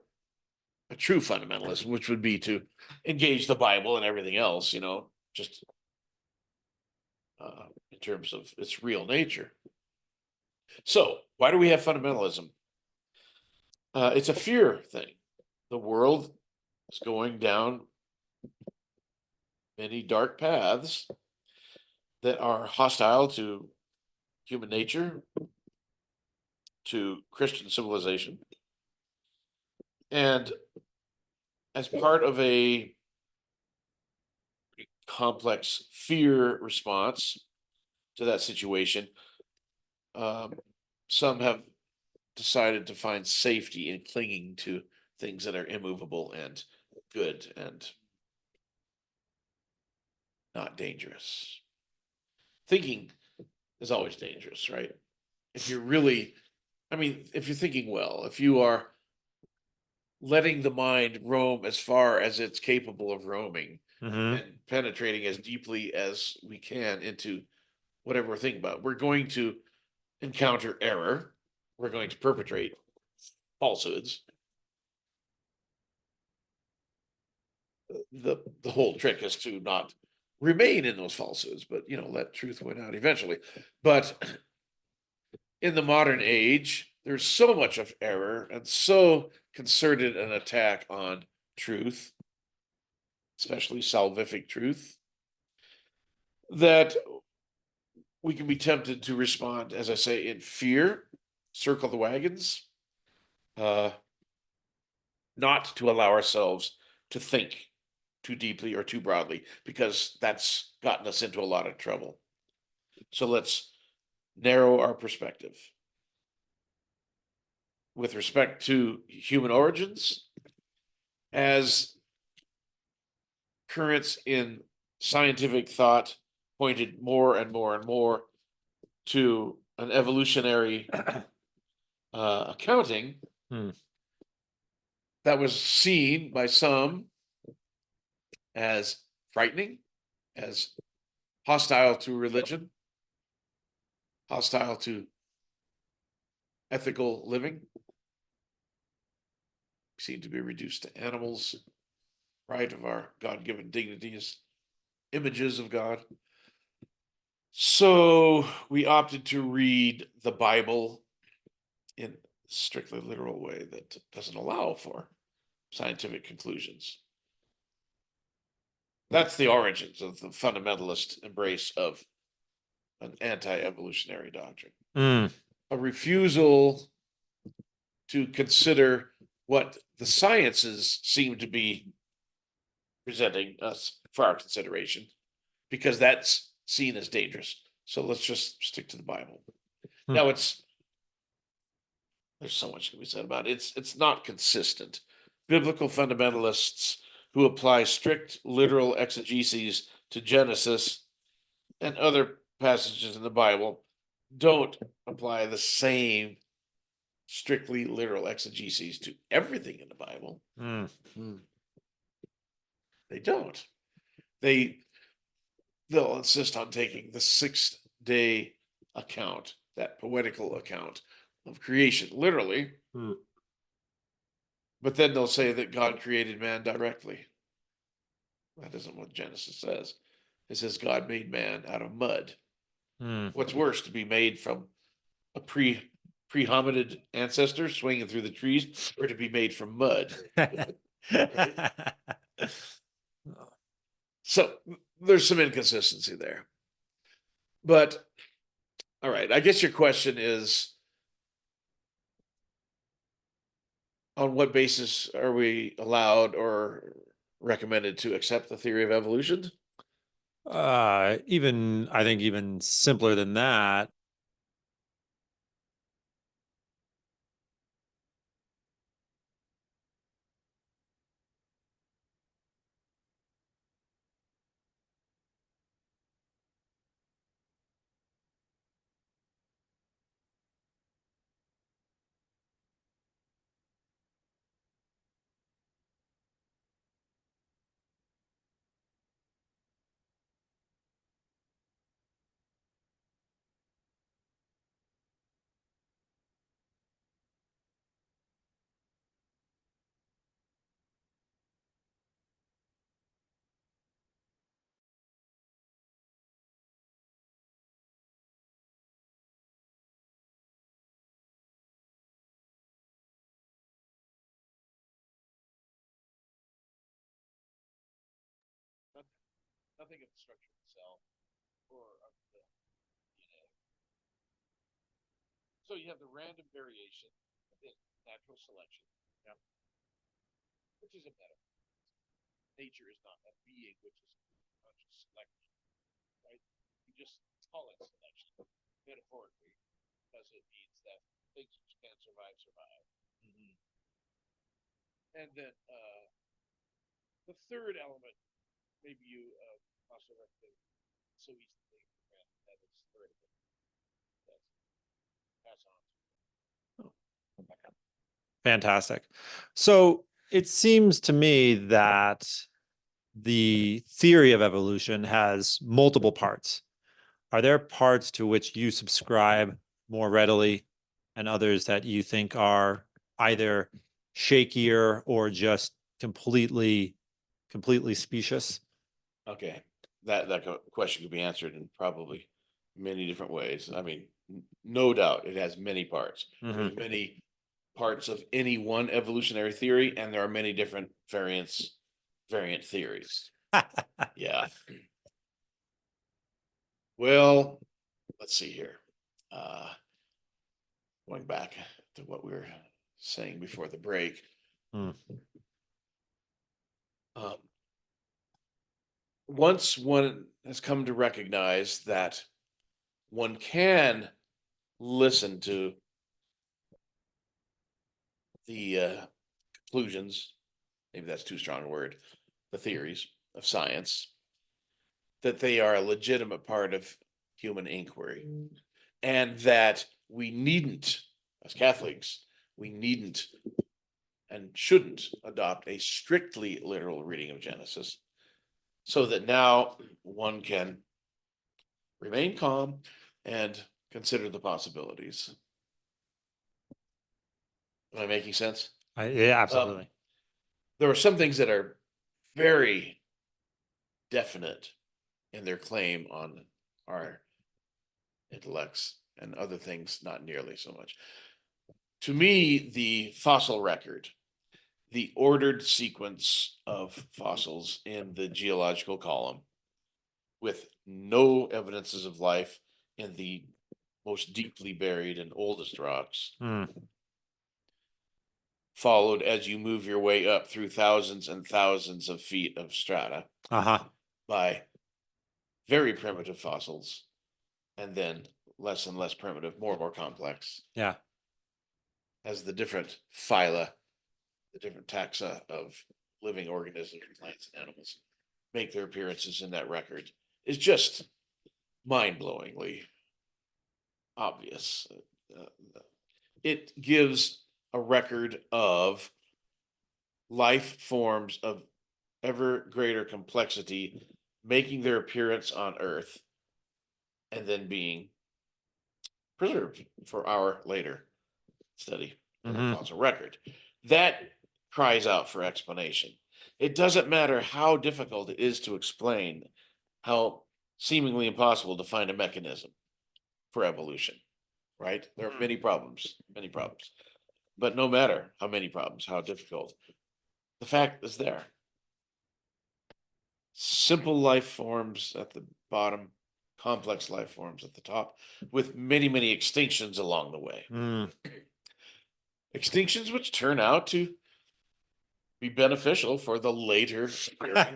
a true fundamentalism, which would be to engage the Bible and everything else, just in terms of its real nature. So, why do we have fundamentalism? It's a fear thing. The world is going down many dark paths that are hostile to human nature, to Christian civilization. And as part of a complex fear response to that situation, um, some have decided to find safety in clinging to things that are immovable and good and not dangerous. Thinking is always dangerous, right? If you're really, if you're thinking well, if you are letting the mind roam as far as it's capable of roaming Hmm. and penetrating as deeply as we can into whatever we're thinking about, we're going to encounter error. We're going to perpetrate falsehoods. The whole trick is to not remain in those falsehoods, but let truth win out eventually. But in the modern age, there's so much of error and so concerted an attack on truth, especially salvific truth, that we can be tempted to respond, as I say, in fear, circle the wagons, uh, not to allow ourselves to think too deeply or too broadly, because that's gotten us into a lot of trouble. So let's narrow our perspective. With respect to human origins, as currents in scientific thought pointed more and more and more to an evolutionary accounting Hmm. that was seen by some as frightening, as hostile to religion, hostile to ethical living. We seem to be reduced to animals, right, of our God-given dignity as images of God. So we opted to read the Bible in a strictly literal way that doesn't allow for scientific conclusions. That's the origins of the fundamentalist embrace of an anti-evolutionary doctrine. Mm, A refusal to consider what the sciences seem to be presenting us for our consideration, because that's seen as dangerous. So let's just stick to the Bible. Hmm. Now there's so much to be said about it. It's not consistent. Biblical fundamentalists who apply strict literal exegeses to Genesis and other passages in the Bible don't apply the same strictly literal exegeses to everything in the Bible. mm, They don't. They'll insist on taking the 6-day account, that poetical account of creation, literally, mm. but then they'll say that God created man directly. That isn't what Genesis says. It says God made man out of mud. Mm. What's worse, to be made from a pre-hominid ancestor swinging through the trees, or to be made from mud? So there's some inconsistency there. But all right, I guess your question is, on what basis are we allowed or recommended to accept the theory of evolution? Even I think even simpler than that. Nothing of the structure itself or of the DNA. So you have the random variation in natural selection, yeah, which is a metaphor. Nature is not a being which is conscious selection, right? You just call it selection metaphorically, because it means that things which can survive survive. Mm-hmm. And then the third element, maybe you also recognize so easily that is third that pass on. Fantastic. So it seems to me that the theory of evolution has multiple parts. Are there parts to which you subscribe more readily and others that you think are either shakier or just completely specious? Okay, that question could be answered in probably many different ways. I mean, no doubt it has many parts. There's Mhm. many parts of any one evolutionary theory, and there are many different variant theories. Yeah. Well, let's see here. Going back to what we were saying before the break. Mm. Once one has come to recognize that one can listen to the conclusions, maybe that's too strong a word, the theories of science, that they are a legitimate part of human inquiry, and that we needn't, as Catholics, we needn't and shouldn't adopt a strictly literal reading of Genesis, so that now one can remain calm and consider the possibilities. Am I making sense? Yeah, absolutely. There are some things that are very definite in their claim on our intellects, and other things not nearly so much. To me, the fossil record the ordered sequence of fossils in the geological column with no evidences of life in the most deeply buried and oldest rocks, Hmm. followed as you move your way up through thousands and thousands of feet of strata Uh-huh. by very primitive fossils, and then less and less primitive, more and more complex, Yeah. as the different phyla, the different taxa of living organisms, plants and animals, make their appearances in that record, is just mind-blowingly obvious. It gives a record of life forms of ever greater complexity making their appearance on Earth and then being preserved for our later study in the Mhm. fossil record. That cries out for explanation. It doesn't matter how difficult it is to explain, how seemingly impossible to find a mechanism for evolution, right? There are many problems, but no matter how many problems, how difficult, the fact is there. Simple life forms at the bottom, complex life forms at the top, with many, many extinctions along the way. Mm. Extinctions which turn out to be beneficial for the later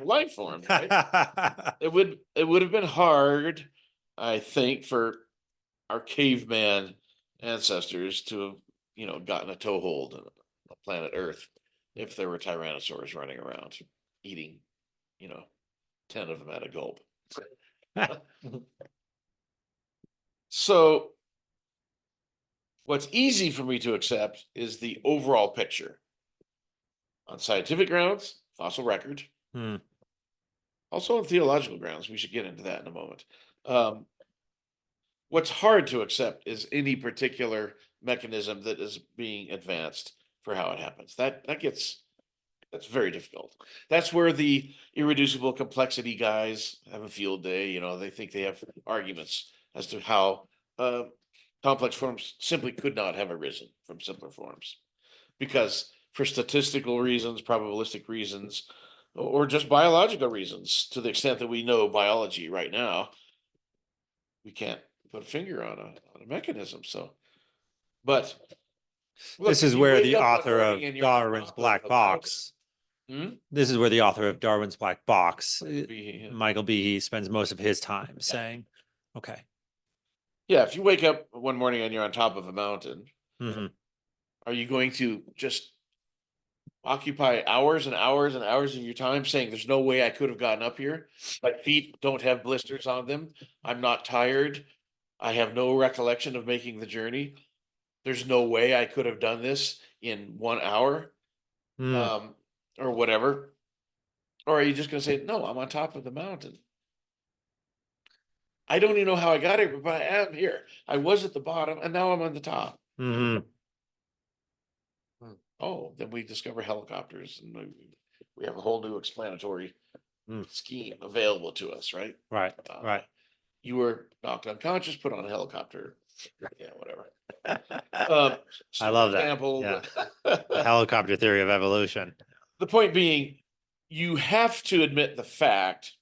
life forms, right? It would have been hard, I think, for our caveman ancestors to have, gotten a toehold on planet Earth if there were tyrannosaurs running around eating, 10 of them at a gulp. So what's easy for me to accept is the overall picture. On scientific grounds, fossil record. Hmm. Also on theological grounds, we should get into that in a moment. What's hard to accept is any particular mechanism that is being advanced for how it happens. That's very difficult. That's where the irreducible complexity guys have a field day. They think they have arguments as to how complex forms simply could not have arisen from simpler forms. Because for statistical reasons, probabilistic reasons, or just biological reasons, to the extent that we know biology right now, we can't put a finger on a mechanism. So, but look, This if is you where wake the up one author morning of and you're on Darwin's top of Black a Box. mountain. This is where the author of Darwin's Black Box, Yeah. Michael Behe, spends most of his time saying, okay. Yeah, if you wake up one morning and you're on top of a mountain, Hmm. are you going to just occupy hours and hours and hours of your time saying there's no way I could have gotten up here? My feet don't have blisters on them. I'm not tired. I have no recollection of making the journey. There's no way I could have done this in 1 hour, Mm. or whatever. Or are you just going to say, no, I'm on top of the mountain? I don't even know how I got here, but I am here. I was at the bottom and now I'm on the top. Hmm. Oh, then we discover helicopters and we have a whole new explanatory scheme available to us, right? Right, right. You were knocked unconscious, put on a helicopter. Yeah, whatever. I love that. Example. Yeah. The helicopter theory of evolution. The point being, you have to admit the fact,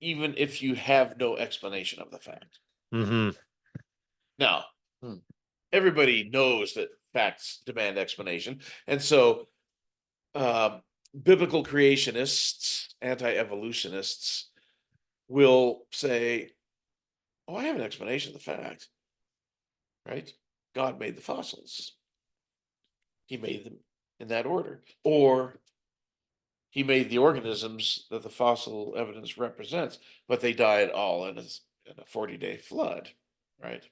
even if you have no explanation of the fact. Hmm. Now, everybody knows that facts demand explanation. And so biblical creationists, anti-evolutionists will say, oh, I have an explanation of the fact, right? God made the fossils. He made them in that order. Or he made the organisms that the fossil evidence represents, but they died all in a 40-day flood, right?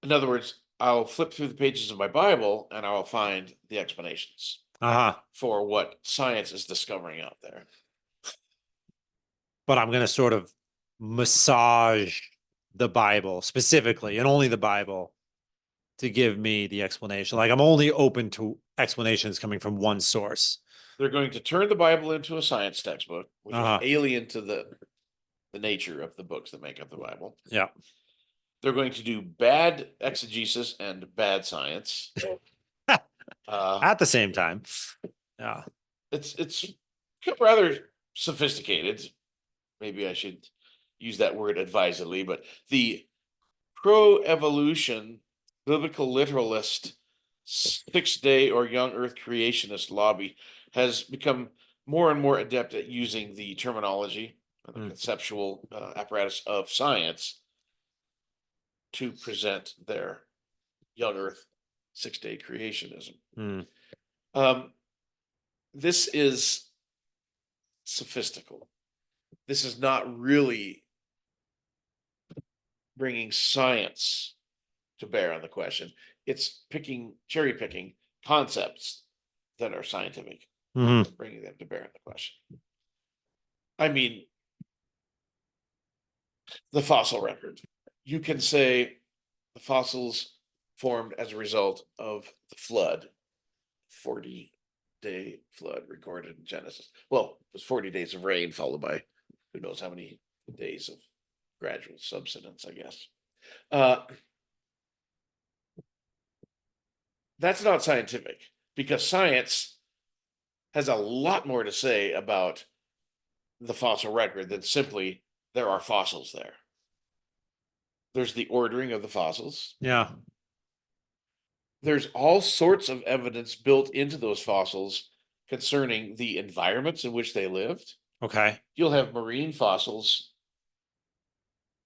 In other words, I'll flip through the pages of my Bible and I'll find the explanations Uh-huh. for what science is discovering out there. But I'm going to sort of massage the Bible specifically, and only the Bible, to give me the explanation. Like I'm only open to explanations coming from one source. They're going to turn the Bible into a science textbook, which is Uh-huh. alien to the nature of the books that make up the Bible. Yeah. They're going to do bad exegesis and bad science. At the same time. Yeah. It's rather sophisticated. Maybe I should use that word advisedly, but the pro-evolution biblical literalist 6-day or young earth creationist lobby has become more and more adept at using the terminology and the conceptual apparatus of science to present their young earth 6-day creationism. This is sophistical. This is not really bringing science to bear on the question. It's cherry picking concepts that are scientific, bringing them to bear on the question. I mean, the fossil record. You can say the fossils formed as a result of the flood, 40-day flood recorded in Genesis. Well, it was 40 days of rain followed by who knows how many days of gradual subsidence, I guess. That's not scientific, because science has a lot more to say about the fossil record than simply there are fossils there. There's the ordering of the fossils. Yeah. There's all sorts of evidence built into those fossils concerning the environments in which they lived. Okay. You'll have marine fossils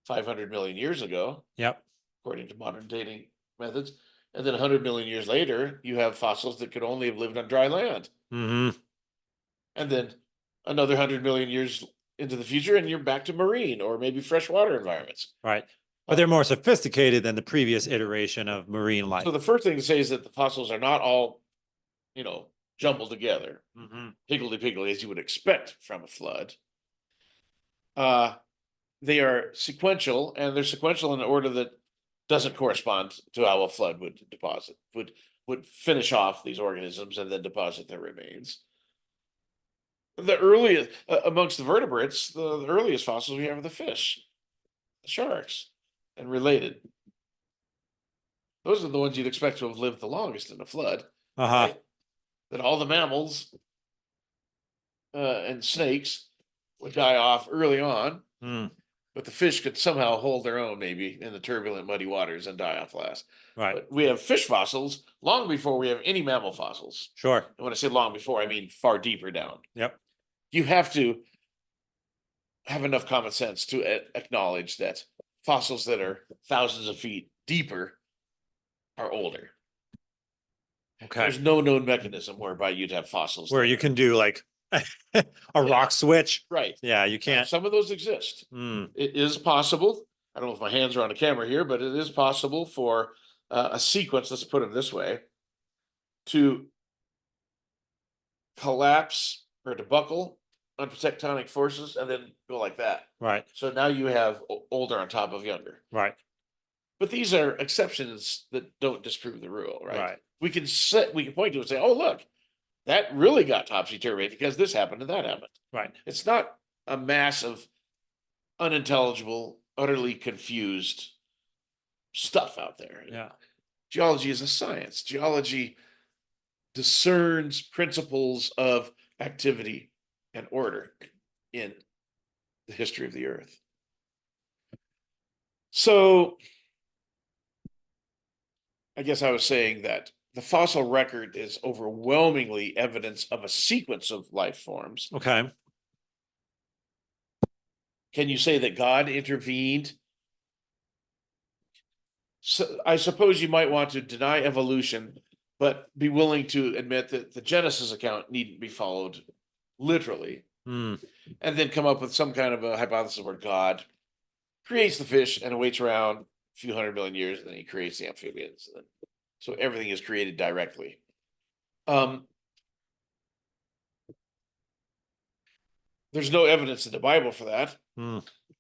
500 million years ago, Yep. according to modern dating methods. And then 100 million years later, you have fossils that could only have lived on dry land. Mm-hmm. And then another 100 million years into the future, and you're back to marine or maybe freshwater environments. Right. But they're more sophisticated than the previous iteration of marine life. So the first thing to say is that the fossils are not all, jumbled together, higgledy-piggledy, as you would expect from a flood. They are sequential, and they're sequential in an order that doesn't correspond to how a flood would finish off these organisms and then deposit their remains. The earliest amongst the vertebrates, the earliest fossils we have are the fish, the sharks, and related. Those are the ones you'd expect to have lived the longest in a flood. Right? That all the mammals and snakes would die off early on, but the fish could somehow hold their own, maybe in the turbulent, muddy waters, and die off last. Right. But we have fish fossils long before we have any mammal fossils. Sure. And when I say long before, I mean far deeper down. Yep. You have to have enough common sense to acknowledge that fossils that are thousands of feet deeper are older. Okay. There's no known mechanism whereby you'd have fossils where you can do like a rock switch. Right. Yeah, you can't. Some of those exist. It is possible. I don't know if my hands are on the camera here, but it is possible for a sequence, let's put it this way, to collapse or to buckle under tectonic forces and then go like that. Right. So now you have older on top of younger. Right. But these are exceptions that don't disprove the rule, right? Right. We can point to it and say, oh, look, that really got topsy-turvy because this happened and that happened. Right. It's not a mass of unintelligible, utterly confused stuff out there. Yeah. Geology is a science. Geology discerns principles of activity and order in the history of the earth. So I guess I was saying that the fossil record is overwhelmingly evidence of a sequence of life forms. Okay. Can you say that God intervened? So I suppose you might want to deny evolution, but be willing to admit that the Genesis account needn't be followed literally, and then come up with some kind of a hypothesis where God creates the fish and waits around a few 100 million years, and then he creates the amphibians. So everything is created directly. There's no evidence in the Bible for that.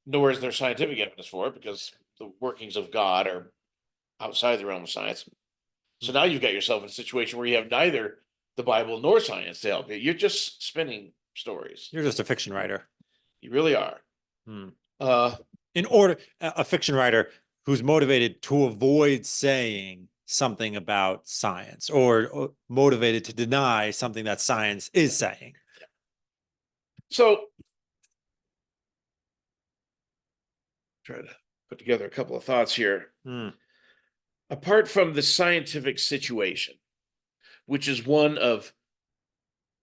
Nor is there scientific evidence for it, because the workings of God are outside the realm of science. So now you've got yourself in a situation where you have neither the Bible nor science to help you. You're just spinning stories. You're just a fiction writer. You really are. In order, a fiction writer who's motivated to avoid saying something about science, or motivated to deny something that science is saying. So try to put together a couple of thoughts here. Apart from the scientific situation, which is one of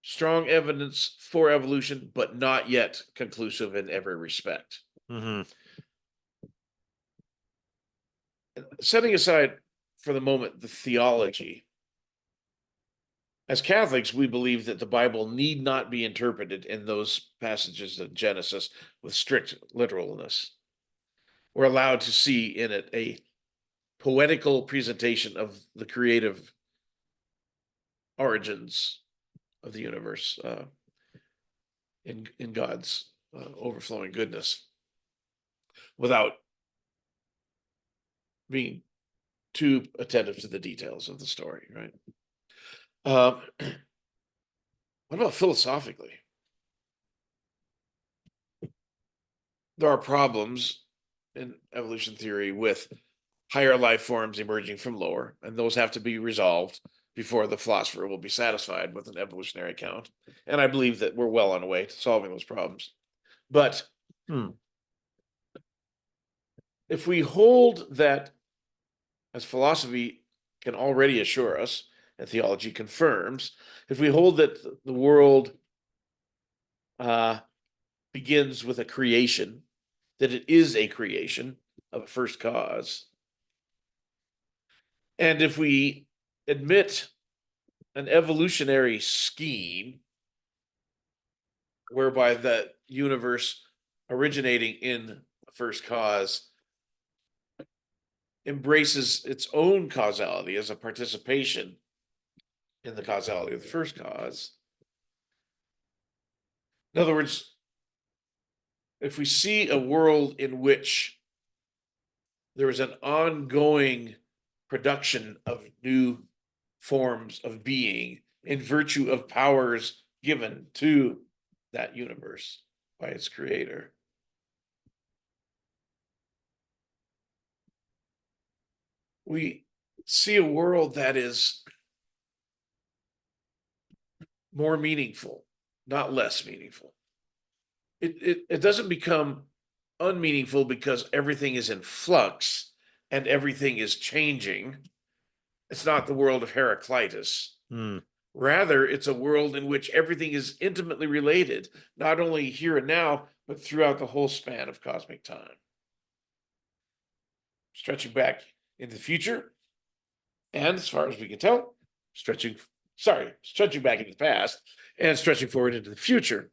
strong evidence for evolution, but not yet conclusive in every respect. Setting aside for the moment the theology, as Catholics, we believe that the Bible need not be interpreted in those passages of Genesis with strict literalness. We're allowed to see in it a poetical presentation of the creative origins of the universe in God's overflowing goodness, without being too attentive to the details of the story, right? What about philosophically? There are problems in evolution theory with higher life forms emerging from lower, and those have to be resolved before the philosopher will be satisfied with an evolutionary account. And I believe that we're well on the way to solving those problems. But if we hold that, as philosophy can already assure us, and theology confirms, if we hold that the world begins with a creation, that it is a creation of a first cause, and if we admit an evolutionary scheme whereby the universe originating in a first cause embraces its own causality as a participation in the causality of the first cause. In other words, if we see a world in which there is an ongoing production of new forms of being in virtue of powers given to that universe by its creator, we see a world that is more meaningful, not less meaningful. It doesn't become unmeaningful because everything is in flux and everything is changing. It's not the world of Heraclitus. Rather, it's a world in which everything is intimately related, not only here and now, but throughout the whole span of cosmic time. Stretching back into the future, and as far as we can tell, stretching back into the past and stretching forward into the future.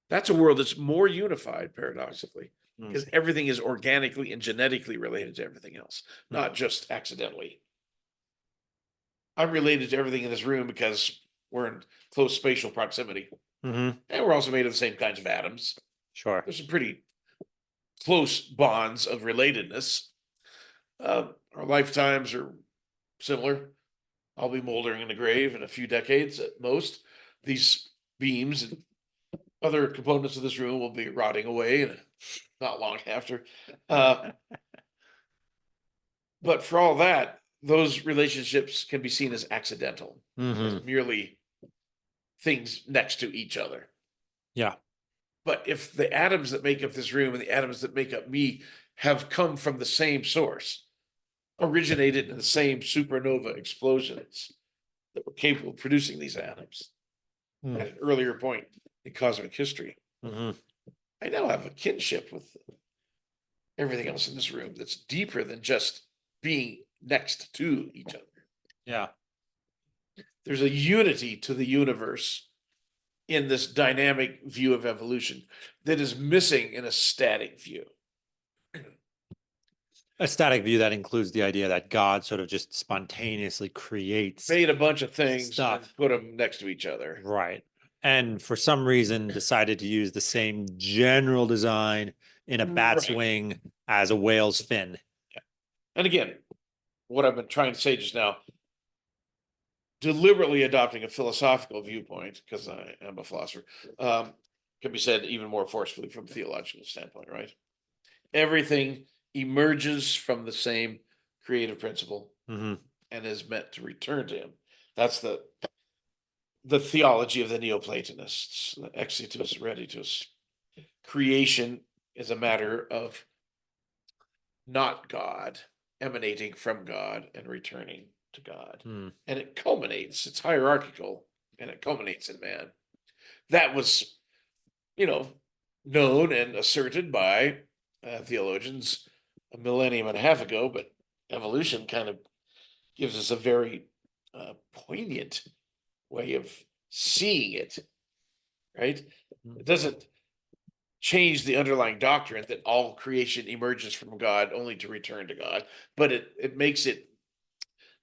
That's a world that's more unified, paradoxically, because everything is organically and genetically related to everything else, not just accidentally. I'm related to everything in this room because we're in close spatial proximity. And we're also made of the same kinds of atoms. Sure. There's some pretty close bonds of relatedness. Our lifetimes are similar. I'll be moldering in the grave in a few decades at most. These beams and other components of this room will be rotting away and not long after. But for all that, those relationships can be seen as accidental, as merely things next to each other. Yeah. But if the atoms that make up this room and the atoms that make up me have come from the same source, originated in the same supernova explosions that were capable of producing these atoms at an earlier point in cosmic history, I now have a kinship with everything else in this room that's deeper than just being next to each other. Yeah. There's a unity to the universe in this dynamic view of evolution that is missing in a static view. A static view that includes the idea that God sort of just spontaneously creates Made a bunch of things stuff, and put them next to each other. right? And for some reason decided to use the same general design in a bat's wing as a whale's fin. Yeah. And again, what I've been trying to say just now, deliberately adopting a philosophical viewpoint, because I am a philosopher, can be said even more forcefully from a theological standpoint, right? Everything emerges from the same creative principle Hmm. and is meant to return to him. That's the theology of the Neoplatonists, the exitus reditus. Creation is a matter of not God, emanating from God and returning to God. Mm. And it culminates, it's hierarchical, and it culminates in man. That was, known and asserted by theologians a millennium and a half ago, but evolution kind of gives us a very poignant way of seeing it, right? It doesn't change the underlying doctrine that all creation emerges from God only to return to God, but it makes it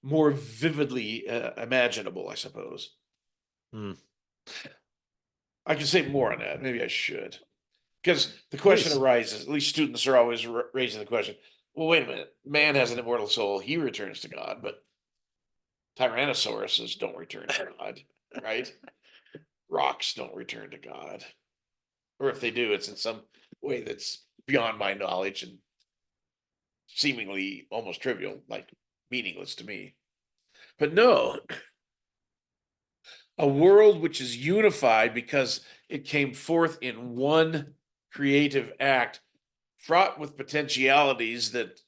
more vividly imaginable, I suppose. Mm. I can say more on that. Maybe I should. Because the question Please. arises, at least students are always raising the question, well, wait a minute, man has an immortal soul, he returns to God, but tyrannosauruses don't return to God, right? Rocks don't return to God. Or if they do, it's in some way that's beyond my knowledge and seemingly almost trivial, like meaningless to me. But no, a world which is unified because it came forth in one creative act, fraught with potentialities that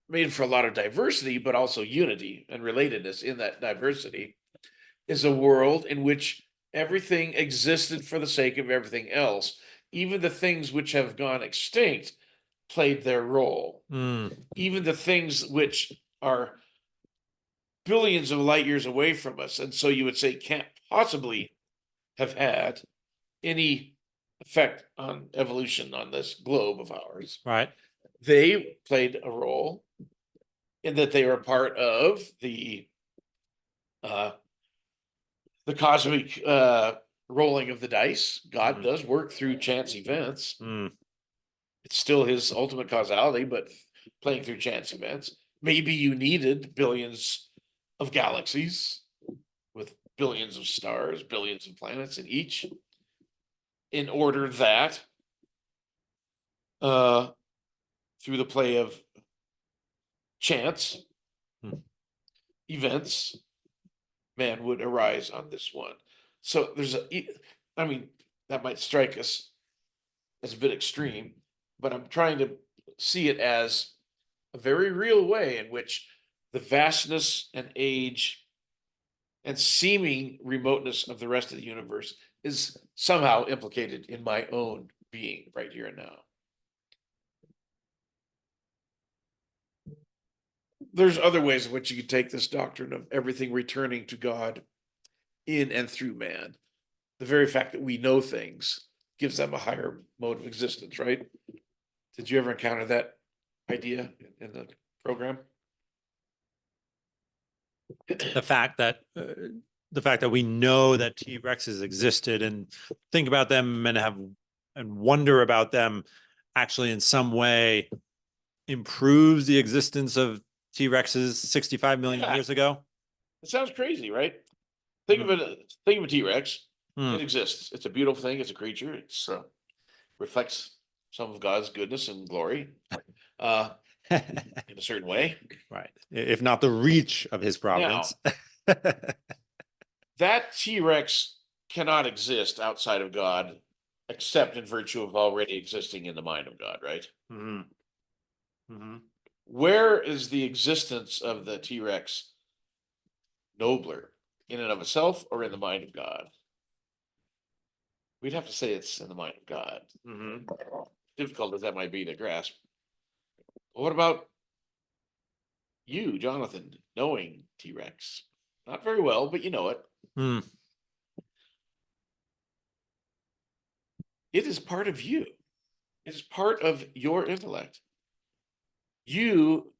made for a lot of diversity, but also unity and relatedness in that diversity, is a world in which everything existed for the sake of everything else. Even the things which have gone extinct played their role. Mm. Even the things which are billions of light years away from us, and so you would say can't possibly have had any effect on evolution on this globe of ours. Right. They played a role in that they were part of uh, the cosmic rolling of the dice. God Mhm. does work through chance events. Mm. It's still his ultimate causality, but playing through chance events. Maybe you needed billions of galaxies with billions of stars, billions of planets in each, in order that through the play of chance Hmm. events, man would arise on this one. So I mean, that might strike us as a bit extreme, but I'm trying to see it as a very real way in which the vastness and age and seeming remoteness of the rest of the universe is somehow implicated in my own being right here and now. There's other ways in which you could take this doctrine of everything returning to God in and through man. The very fact that we know things gives them a higher mode of existence, right? Did you ever encounter that idea in the program? The fact that we know that T-Rexes existed and think about them and wonder about them actually in some way improves the existence of T-Rexes 65 million Yeah. years ago. It sounds crazy, right? Think of it. Think of a T-Rex. Hmm. It exists. It's a beautiful thing. It's a creature. It's reflects some of God's goodness and glory in a certain way. Right. If not the reach of his Now, providence. that T-Rex cannot exist outside of God, except in virtue of already existing in the mind of God, right? Mhm. Mhm. Where is the existence of the T-Rex nobler, in and of itself or in the mind of God? We'd have to say it's in the mind of God. Mhm. Difficult as that might be to grasp. But what about you, Jonathan, knowing T-Rex? Not very well, but you know it. Hmm. It is part of you. It is part of your intellect. You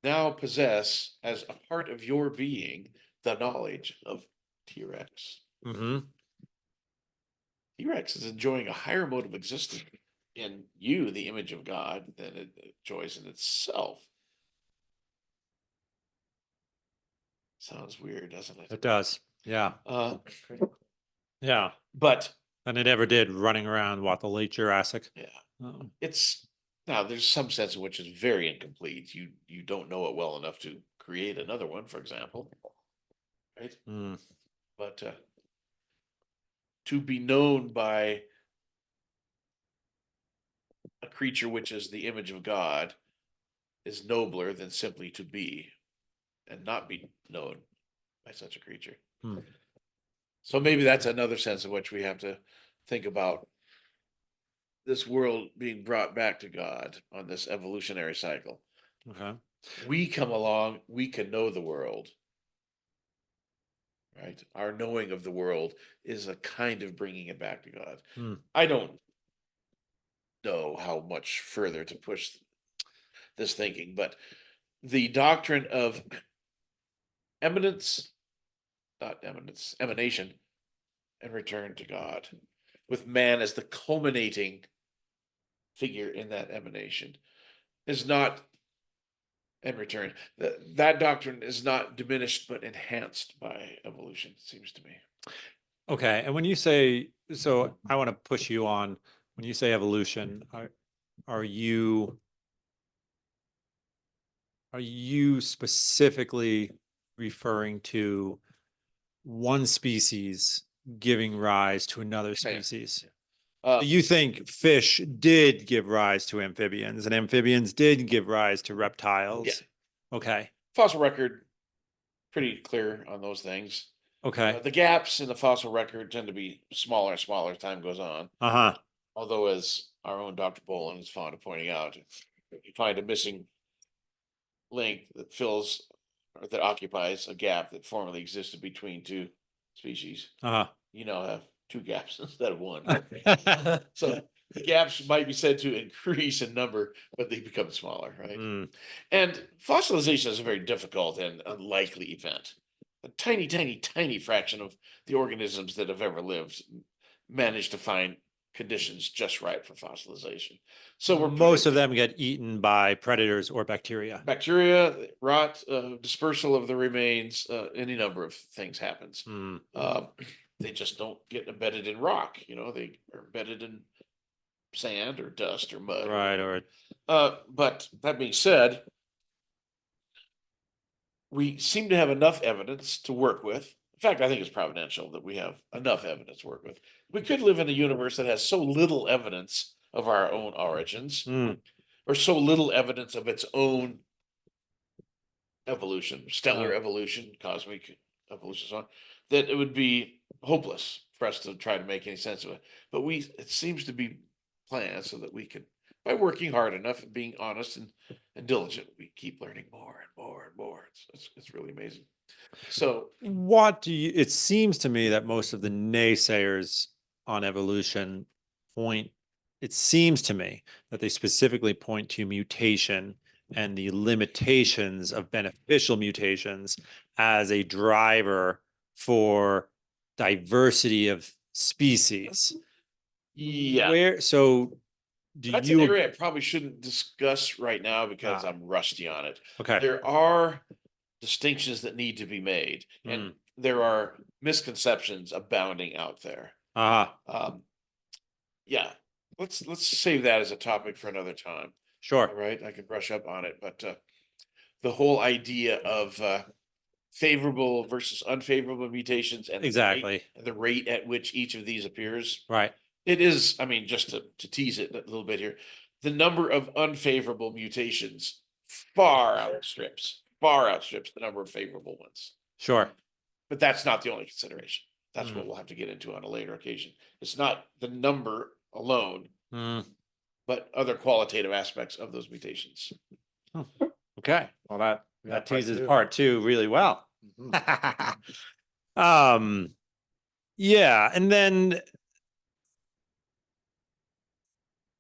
now possess, as a part of your being, the knowledge of T-Rex. Mhm. T-Rex is enjoying a higher mode of existence in you, the image of God, than it enjoys in itself. Sounds weird, doesn't it? It does. Yeah. Uh, Yeah. but And it ever did running around what the late Jurassic. yeah, Oh. it's Now, there's some sense in which it's very incomplete. You don't know it well enough to create another one, for example. Right? Mm, But to be known by a creature which is the image of God is nobler than simply to be and not be known by such a creature. mm, So maybe that's another sense in which we have to think about this world being brought back to God on this evolutionary cycle. okay. We come along, we can know the world, right? Our knowing of the world is a kind of bringing it back to God. Mm, I don't know how much further to push this thinking, but the doctrine of eminence, not eminence, emanation, and return to God, with man as the culminating figure in that emanation, is not, and return. That doctrine is not diminished but enhanced by evolution, it seems to me. okay. And when you say, so I want to push you on, when you say evolution, are you are you specifically referring to one species giving rise to another Yeah. species? Uh, You think fish did give rise to amphibians and amphibians did give rise to reptiles? Yeah. Okay. Fossil record, pretty clear on those things. Okay. The gaps in the fossil record tend to be smaller and smaller as time goes on. Uh-huh. Although, as our own Dr. Bolin is fond of pointing out, if you find a missing link that fills or that occupies a gap that formerly existed between two species, Uh-huh. you now have two gaps instead of one. So the gaps might be said to increase in number, but they become smaller, right? Mm, And fossilization is a very difficult and unlikely event. A tiny, tiny, tiny fraction of the organisms that have ever lived manage to find conditions just right for fossilization. So we're most of them get eaten by predators or bacteria. bacteria, rot, dispersal of the remains, any number of things happens. Mm, They just don't get embedded in rock. They are embedded in sand or dust or mud. right. Or But that being said, we seem to have enough evidence to work with. In fact, I think it's providential that we have enough evidence to work with. We could live in a universe that has so little evidence of our own origins, mm, or so little evidence of its own evolution, stellar uh, evolution, cosmic evolution, so on, that it would be hopeless for us to try to make any sense of it. But it seems to be planned so that we can, by working hard enough and being honest and diligent, we keep learning more and more and more. It's really amazing. So what do you, it seems to me that most of the naysayers on evolution point, it seems to me that they specifically point to mutation and the limitations of beneficial mutations as a driver for diversity of species. yeah, So do that's an you, area I probably shouldn't discuss right now because Ah. I'm rusty on it. okay. There are distinctions that need to be made, and there are misconceptions abounding out there. Um, yeah, let's save that as a topic for another time. All Sure. right, I can brush up on it, but the whole idea of favorable versus unfavorable mutations and Exactly. the rate at which each of these appears, Right. it is, I mean, just to tease it a little bit here, the number of unfavorable mutations far outstrips the number of favorable ones. Sure. But that's not the only consideration. That's Mm. what we'll have to get into on a later occasion. It's not the number alone, Mm. but other qualitative aspects of those mutations. Okay. Well, that Yeah, part teases two. part two really well. Mhm. Yeah, and then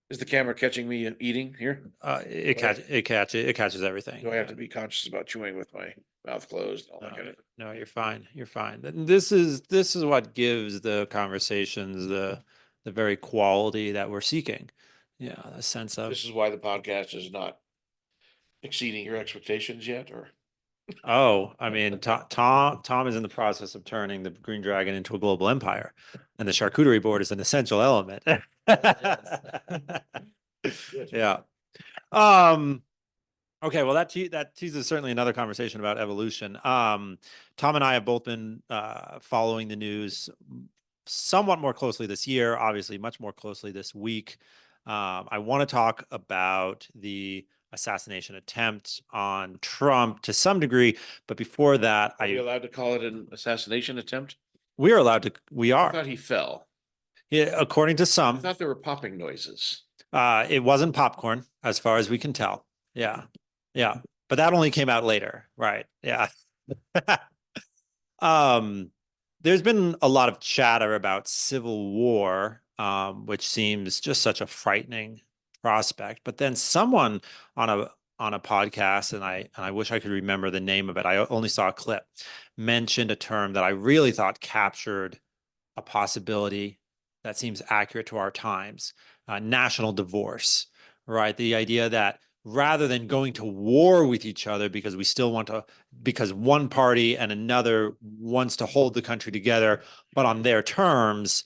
Is the camera catching me eating here? it catches everything. Do I have to be conscious about chewing with my mouth closed? And all that kind of No, you're fine. You're fine. And this is what gives the conversations the very quality that we're seeking. Yeah, a sense of, This is why the podcast is not exceeding your expectations yet, or oh, I mean, Tom is in the process of turning the Green Dragon into a global empire, and the charcuterie board is an essential element. Yeah. Okay, well, that teases certainly another conversation about evolution. Tom and I have both been following the news somewhat more closely this year, obviously much more closely this week. I want to talk about the assassination attempt on Trump to some degree, but before that, Are we allowed to call it an assassination attempt? we are allowed to. We I are, thought he fell. yeah, according to I some. thought there were popping noises. It wasn't popcorn, as far as we can tell. Yeah, yeah, but that only came out later, right? Yeah. Um, there's been a lot of chatter about civil war, which seems just such a frightening prospect. But then someone on a podcast, and I wish I could remember the name of it. I only saw a clip, mentioned a term that I really thought captured a possibility that seems accurate to our times, national divorce, right? The idea that rather than going to war with each other because we still want to, because one party and another wants to hold the country together, but on their terms,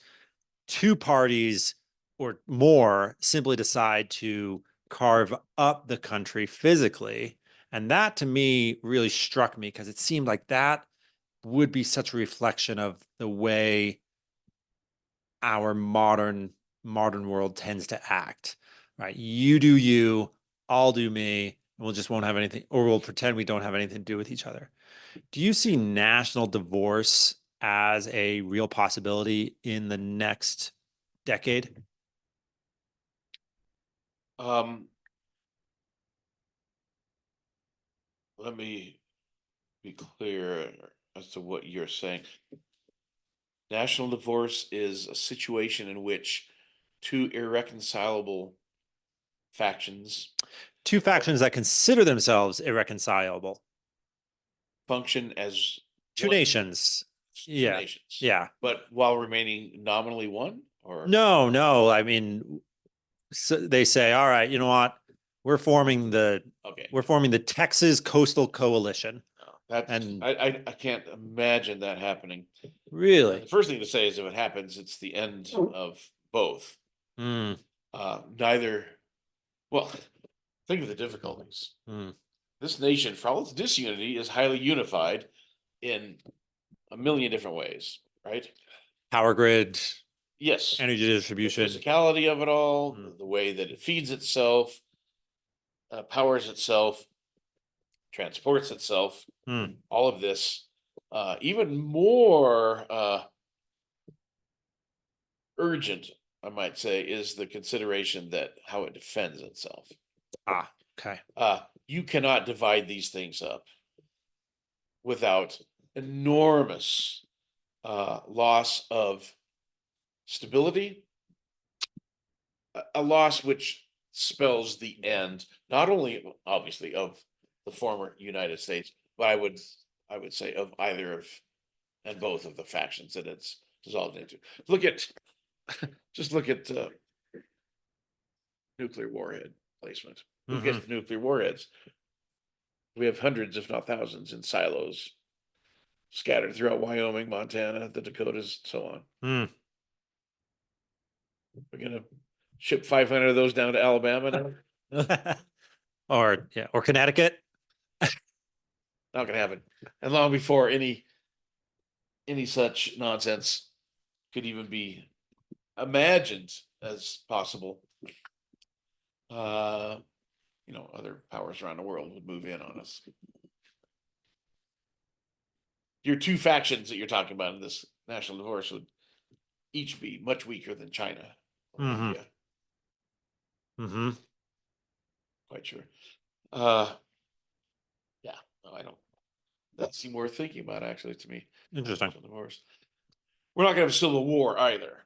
two parties or more simply decide to carve up the country physically. And that to me really struck me because it seemed like that would be such a reflection of the way our modern world tends to act, right? You do you, I'll do me, and we'll just won't have anything, or we'll pretend we don't have anything to do with each other. Do you see national divorce as a real possibility in the next decade? Um, Let me be clear as to what you're saying. National divorce is a situation in which two irreconcilable factions Two factions that consider themselves irreconcilable. function as Two one, nations. two Yeah. nations, Yeah. but while remaining nominally one, or No. I mean, so they say, all right, you know what? We're forming the okay, we're forming the Texas Coastal Coalition. no, that's And I can't imagine that happening. The really, first thing to say is if it happens, it's the end of both. mm, Neither. Well, think of the difficulties. mm. This nation, for all its disunity, is highly unified in a million different ways, right? Power grid, Yes, energy the distribution. physicality of it all, Mm. the way that it feeds itself, powers itself, transports itself, Mm. all of this, even more urgent, I might say, is the consideration that how it defends itself. Okay. You cannot divide these things up without enormous loss of stability, a loss which spells the end, not only obviously of the former United States, but I would say of either of and both of the factions that it's dissolved into. Look at just look at nuclear warhead placement. Who gets the nuclear warheads? We have hundreds, if not thousands, in silos scattered throughout Wyoming, Montana, the Dakotas, so on. Mm. We're gonna ship 500 of those down to Alabama now. Or Connecticut. Not gonna happen. And long before any such nonsense could even be imagined as possible, uh, other powers around the world would move in on us. Your two factions that you're talking about in this national divorce would each be much weaker than China or Mm-hmm. India. Mm-hmm. Quite sure. Yeah, no, I don't. That seemed worth thinking about actually to me. Interesting. National divorce. We're not gonna have a civil war either.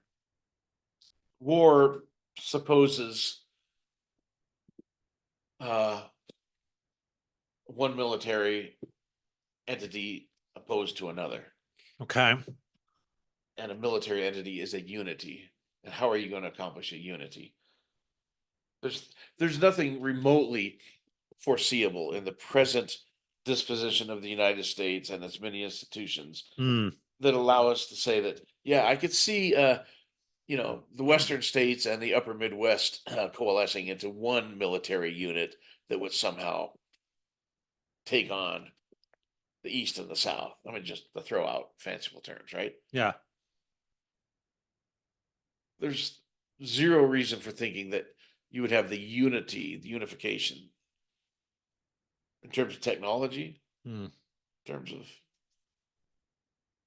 War supposes uh, one military entity opposed to another, Okay. and a military entity is a unity. And how are you going to accomplish a unity? There's nothing remotely foreseeable in the present disposition of the United States and its many institutions Mm. that allow us to say that, yeah, I could see the Western states and the upper Midwest coalescing into one military unit that would somehow take on the East and the South. I mean, just to throw out fanciful terms, right? Yeah. There's zero reason for thinking that you would have the unification in terms of technology, Hmm. in terms of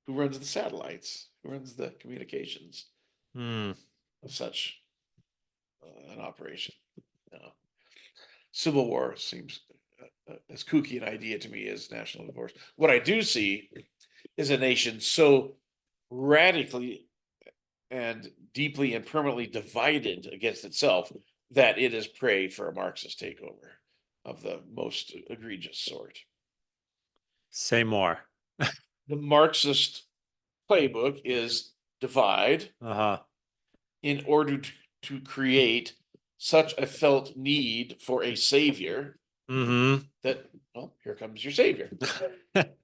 who runs the satellites, who runs the communications Hmm. of such an operation. Civil war seems as kooky an idea to me as national divorce. What I do see is a nation so radically and deeply and permanently divided against itself that it is prey for a Marxist takeover of the most egregious sort. Say more. The Marxist playbook is divide Uh-huh. in order to create such a felt need for a savior Mm-hmm. that, well, here comes your savior.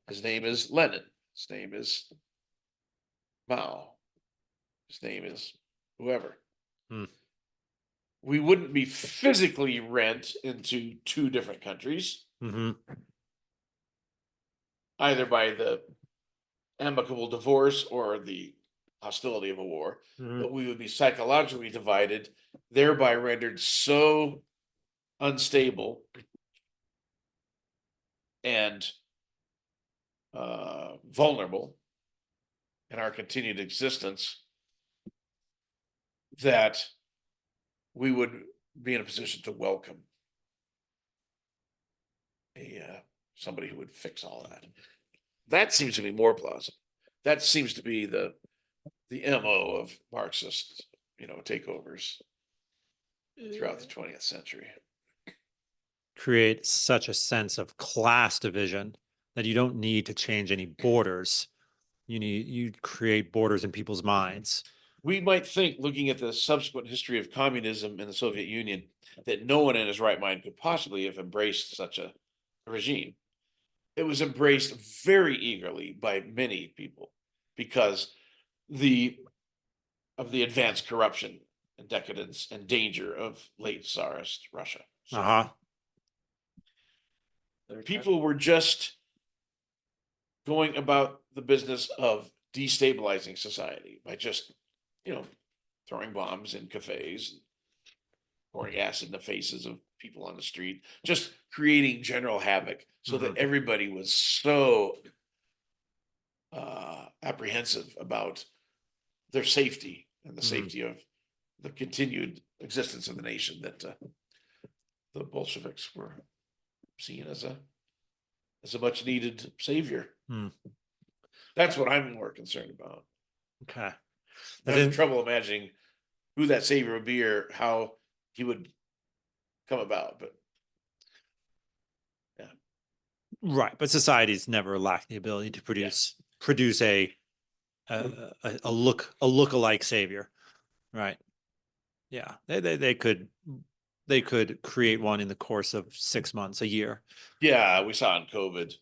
His name is Lenin. His name is Mao. His name is whoever. Hmm. We wouldn't be physically rent into two different countries, Mm-hmm. either by the amicable divorce or the hostility of a war, Mm-hmm. but we would be psychologically divided, thereby rendered so unstable and vulnerable in our continued existence that we would be in a position to welcome somebody who would fix all that. That seems to be more plausible. That seems to be the MO of Marxist, takeovers throughout the 20th century. Create such a sense of class division that you don't need to change any borders. You create borders in people's minds. We might think, looking at the subsequent history of communism in the Soviet Union, that no one in his right mind could possibly have embraced such a regime. It was embraced very eagerly by many people because of the advanced corruption and decadence and danger of late Tsarist Russia. So Uh-huh. people were just going about the business of destabilizing society by just, throwing bombs in cafes, pouring acid in the faces of people on the street, just creating general havoc so that everybody was so apprehensive about their safety and the safety of the continued existence of the nation that the Bolsheviks were seen as a much needed savior. That's what I'm more concerned about. Okay. I'm having trouble imagining who that savior would be or how he would come about, but yeah. Right, but societies never lack the ability to produce a look-alike savior, right? Yeah, they could create one in the course of 6 months, a year. Yeah, we saw in COVID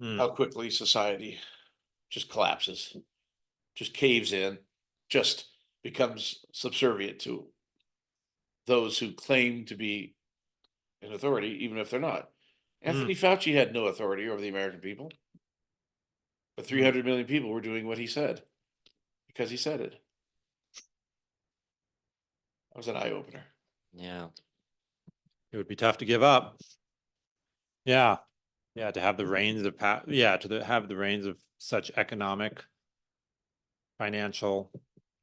how quickly society just collapses, just caves in, just becomes subservient to those who claim to be in authority, even if they're not. Anthony Fauci had no authority over the American people, but 300 million people were doing what he said because he said it. That was an eye opener. Yeah. It would be tough to give up. Yeah, yeah, to have the reins of have the reins of such economic, financial,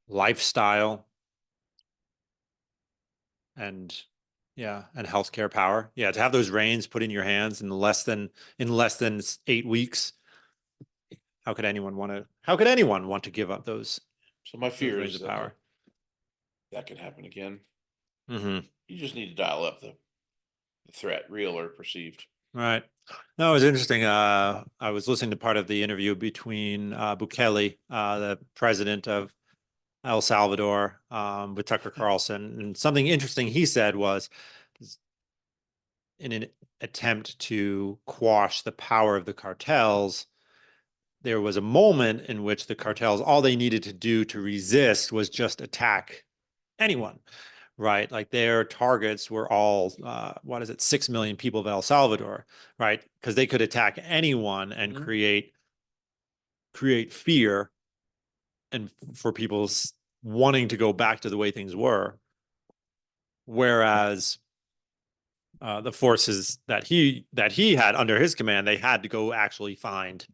lifestyle, and healthcare power. Yeah, to have those reins put in your hands in less than 8 weeks. How could anyone want to give up those? So my fear reins is of power. that could happen again. Mm-hmm. You just need to dial up the threat, real or perceived. Right. No, it was interesting. I was listening to part of the interview between Bukele, the president of El Salvador, with Tucker Carlson, and something interesting he said was, in an attempt to quash the power of the cartels, there was a moment in which the cartels, all they needed to do to resist was just attack anyone, right? Like their targets were all, 6 million people of El Salvador, right? Because they could attack anyone and Mhm. create fear and for people's wanting to go back to the way things were. Whereas the forces that he had under his command, they had to go actually find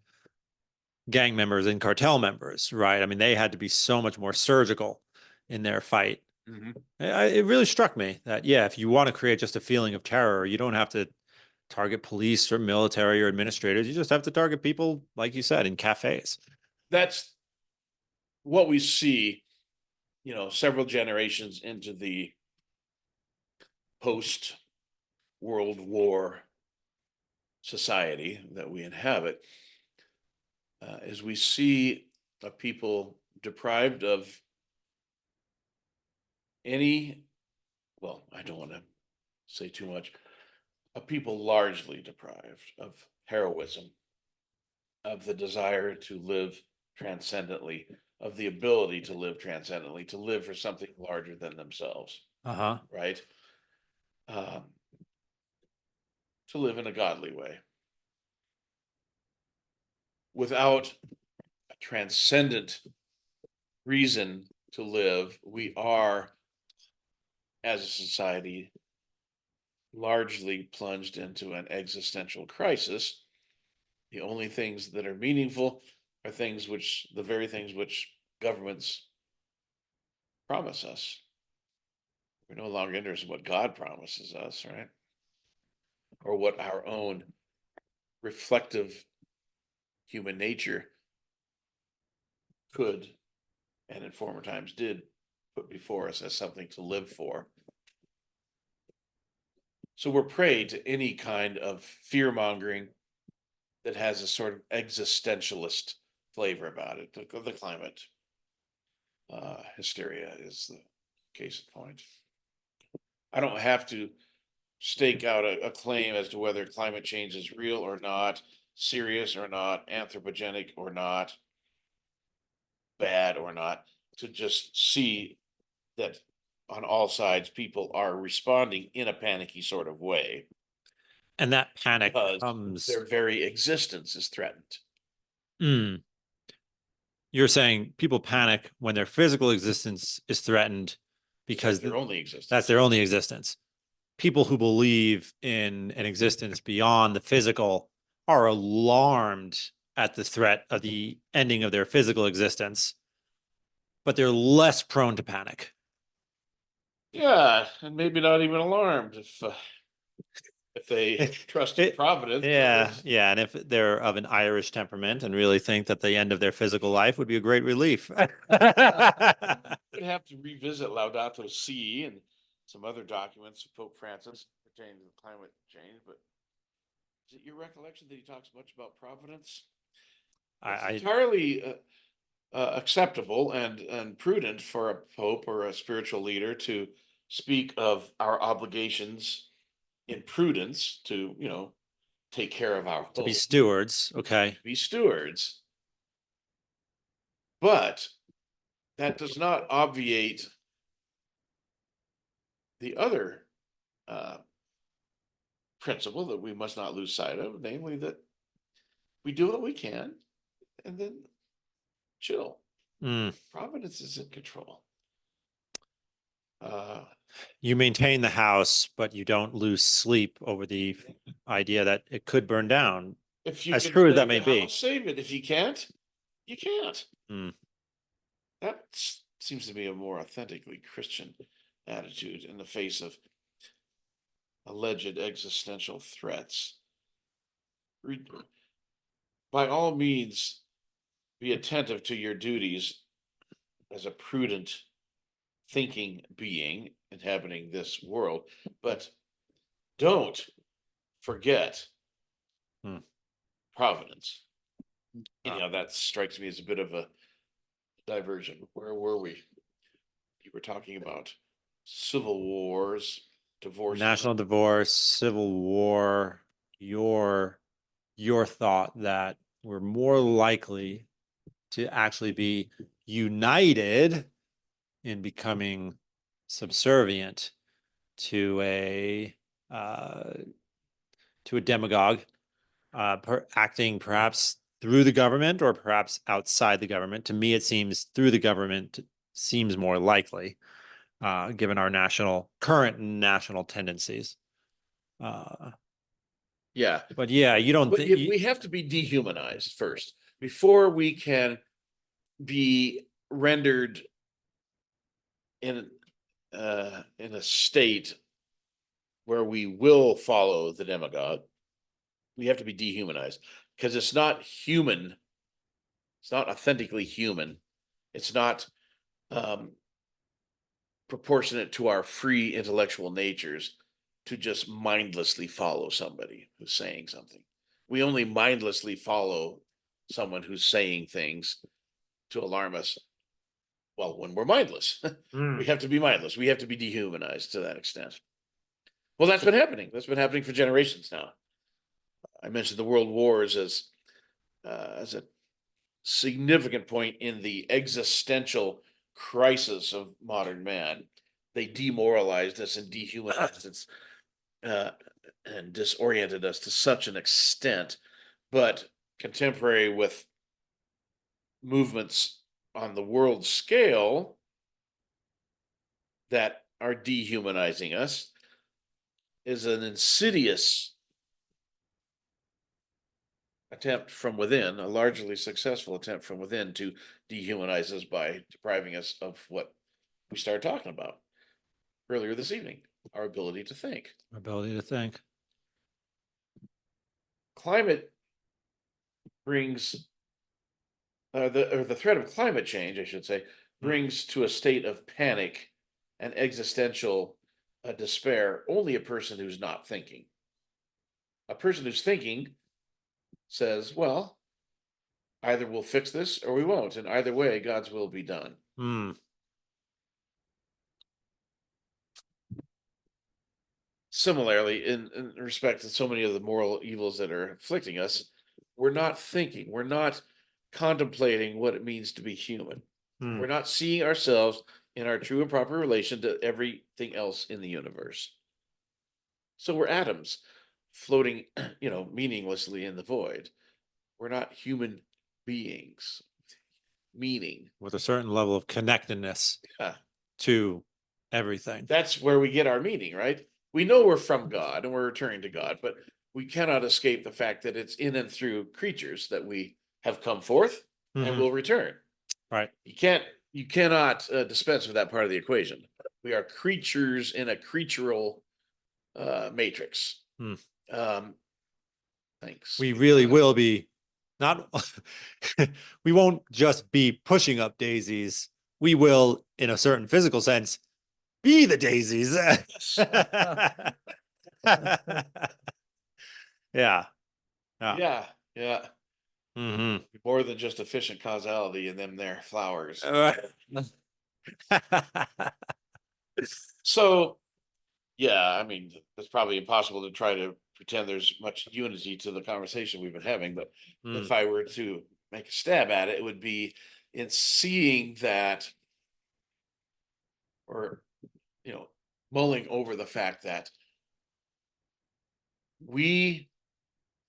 gang members and cartel members, right? I mean, they had to be so much more surgical in their fight. Mhm. It really struck me that, yeah, if you want to create just a feeling of terror, you don't have to target police or military or administrators. You just have to target people, like you said, in cafes. That's what we see, several generations into the post World War society that we inhabit, is we see a people deprived of any, well, I don't want to say too much, a people largely deprived of heroism, of the desire to live transcendently, of the ability to live transcendently, to live for something larger than themselves, Uh-huh. right? Um, to live in a godly way. Without a transcendent reason to live, we are, as a society, largely plunged into an existential crisis. The only things that are meaningful are the very things which governments promise us. We're no longer interested in what God promises us, right? Or what our own reflective human nature could, and in former times did, put before us as something to live for. So we're prey to any kind of fear mongering that has a sort of existentialist flavor about it. The climate hysteria is the case in point. I don't have to stake out a claim as to whether climate change is real or not, serious or not, anthropogenic or not, bad or not, to just see that on all sides people are responding in a panicky sort of way And that panic because comes. their very existence is threatened. Mm, you're saying people panic when their physical existence is threatened because That's their only existence. that's their only existence. People who believe in an existence beyond the physical are alarmed at the threat of the ending of their physical existence, but they're less prone to panic. Yeah, and maybe not even alarmed if they trust in Providence. Yeah, yeah. And if they're of an Irish temperament and really think that the end of their physical life would be a great relief. We'd have to revisit Laudato Si and some other documents of Pope Francis pertaining to climate change, but is it your recollection that he talks much about Providence? It's I entirely acceptable and prudent for a pope or a spiritual leader to speak of our obligations in prudence to, take care of our to be hope, stewards, okay. be stewards. But that does not obviate the other uh, principle that we must not lose sight of, namely that we do what we can and then chill. Mm. Providence is in control. Uh, You maintain the house, but you don't lose sleep over the idea that it could burn down, if you as can true as that save may the be. house, save it. If you can't, you can't. Mm. That seems to be a more authentically Christian attitude in the face of alleged existential threats. By all means, be attentive to your duties as a prudent thinking being inhabiting this world, but don't forget Hmm. Providence. Ah. Anyhow, that strikes me as a bit of a diversion. Where were we? You were talking about civil wars, divorce. National divorce, civil war, your thought that we're more likely to actually be united in becoming subservient to a demagogue, acting perhaps through the government or perhaps outside the government. To me, it seems through the government seems more likely, given our current national tendencies. Yeah. But yeah, you don't But think we have to be dehumanized first before we can be rendered in a state where we will follow the demagogue. We have to be dehumanized because it's not human. It's not authentically human. It's not proportionate to our free intellectual natures to just mindlessly follow somebody who's saying something. We only mindlessly follow someone who's saying things to alarm us. Well, when we're mindless, we have to be mindless. We have to be dehumanized to that extent. Well, that's been happening. That's been happening for generations now. I mentioned the world wars as a significant point in the existential crisis of modern man. They demoralized us and dehumanized us and disoriented us to such an extent. But contemporary with movements on the world scale that are dehumanizing us is an insidious attempt from within, a largely successful attempt from within to dehumanize us by depriving us of what we started talking about earlier this evening, our ability to think. ability to think. Climate brings the threat of climate change, I should say, brings to a state of panic and existential despair only a person who's not thinking. A person who's thinking says, well, either we'll fix this or we won't, and either way, God's will be done. Similarly, in respect to so many of the moral evils that are afflicting us, we're not thinking, we're not contemplating what it means to be human. We're not seeing ourselves in our true and proper relation to everything else in the universe. So we're atoms floating, meaninglessly in the void. We're not human beings. Meaning. With a certain level of connectedness to everything. That's where we get our meaning, right? We know we're from God and we're returning to God, but we cannot escape the fact that it's in and through creatures that we have come forth and will return. Right. You cannot dispense with that part of the equation. We are creatures in a creatural matrix. Thanks. We really will be not, we won't just be pushing up daisies. We will, in a certain physical sense, be the daisies. Yeah. Yeah. More than just efficient causality in them there flowers. So, yeah, I mean, it's probably impossible to try to pretend there's much unity to the conversation we've been having, but if I were to make a stab at it, it would be in seeing that, or, mulling over the fact that we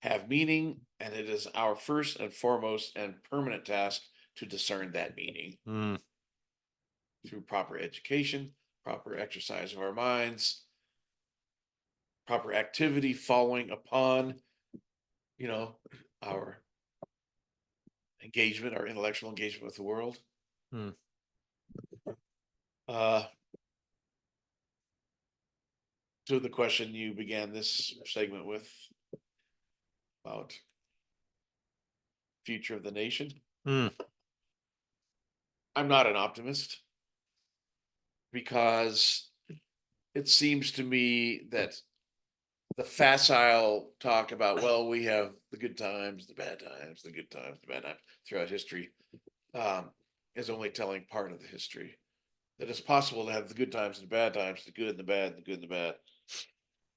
have meaning, and it is our first and foremost and permanent task to discern that meaning through proper education, proper exercise of our minds, proper activity following upon, our engagement, our intellectual engagement with the world. To the question you began this segment with about future of the nation. I'm not an optimist because it seems to me that the facile talk about, well, we have the good times, the bad times, the good times, the bad times throughout history is only telling part of the history. That it's possible to have the good times and the bad times, the good and the bad, the good and the bad,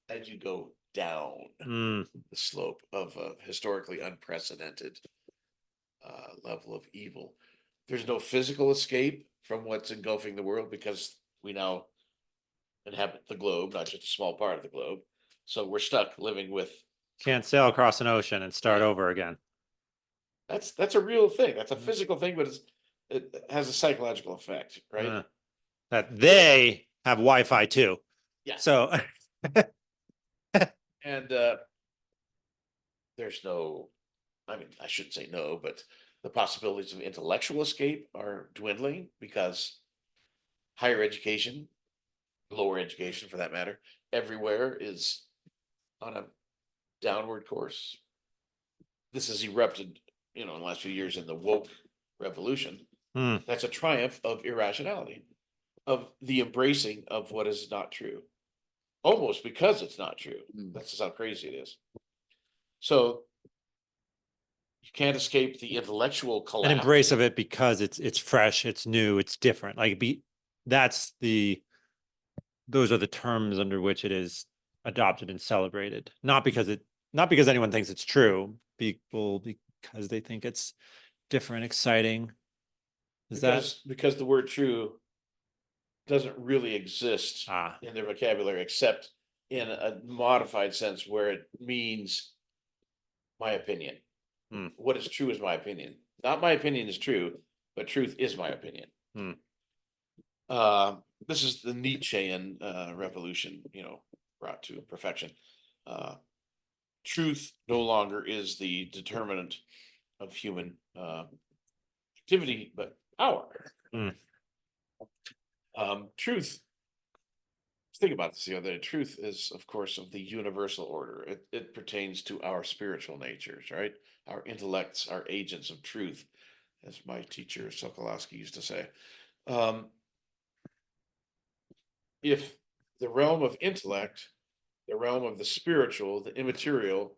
as you go down the slope of a historically unprecedented level of evil. There's no physical escape from what's engulfing the world because we now inhabit the globe, not just a small part of the globe. So we're stuck living with. Can't sail across an ocean and start Yeah. over again. That's a real thing. That's a Mhm. physical thing, but it has a psychological effect, right? That they have Wi-Fi too. Yeah. So And there's no, I mean, I shouldn't say no, but the possibilities of intellectual escape are dwindling because higher education, lower education for that matter, everywhere is on a downward course. This has erupted, in the last few years in the woke revolution. Hmm. That's a triumph of irrationality, of the embracing of what is not true, almost because it's not true. That's just how crazy it is. So you can't escape the intellectual an collapse. embrace of it because it's fresh, it's new, it's different. That's those are the terms under which it is adopted and celebrated. Not because anyone thinks it's true, because they think it's different, exciting. Because the word true doesn't really exist Ah, in their vocabulary except in a modified sense where it means my opinion. Hmm. What is true is my opinion. Not my opinion is true, but truth is my opinion. Hmm. This is the Nietzschean revolution, brought to perfection. Truth no longer is the determinant of human activity, but power. Hmm. Truth. Think about this the other day. Truth is, of course, of the universal order. It pertains to our spiritual natures, right? Our intellects, our agents of truth, as my teacher Sokolowski used to say. If the realm of intellect, the realm of the spiritual, the immaterial,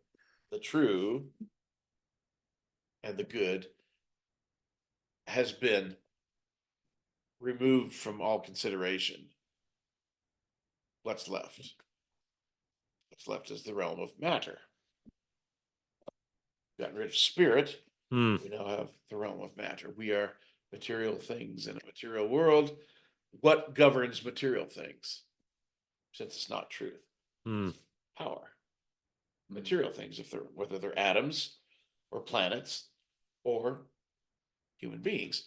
the true, and the good has been removed from all consideration, what's left? What's left is the realm of matter. Gotten rid of spirit, Hmm. we now have the realm of matter. We are material things in a material world. What governs material things? Since it's not truth. Hmm. Power. Material things, whether they're atoms or planets or human beings.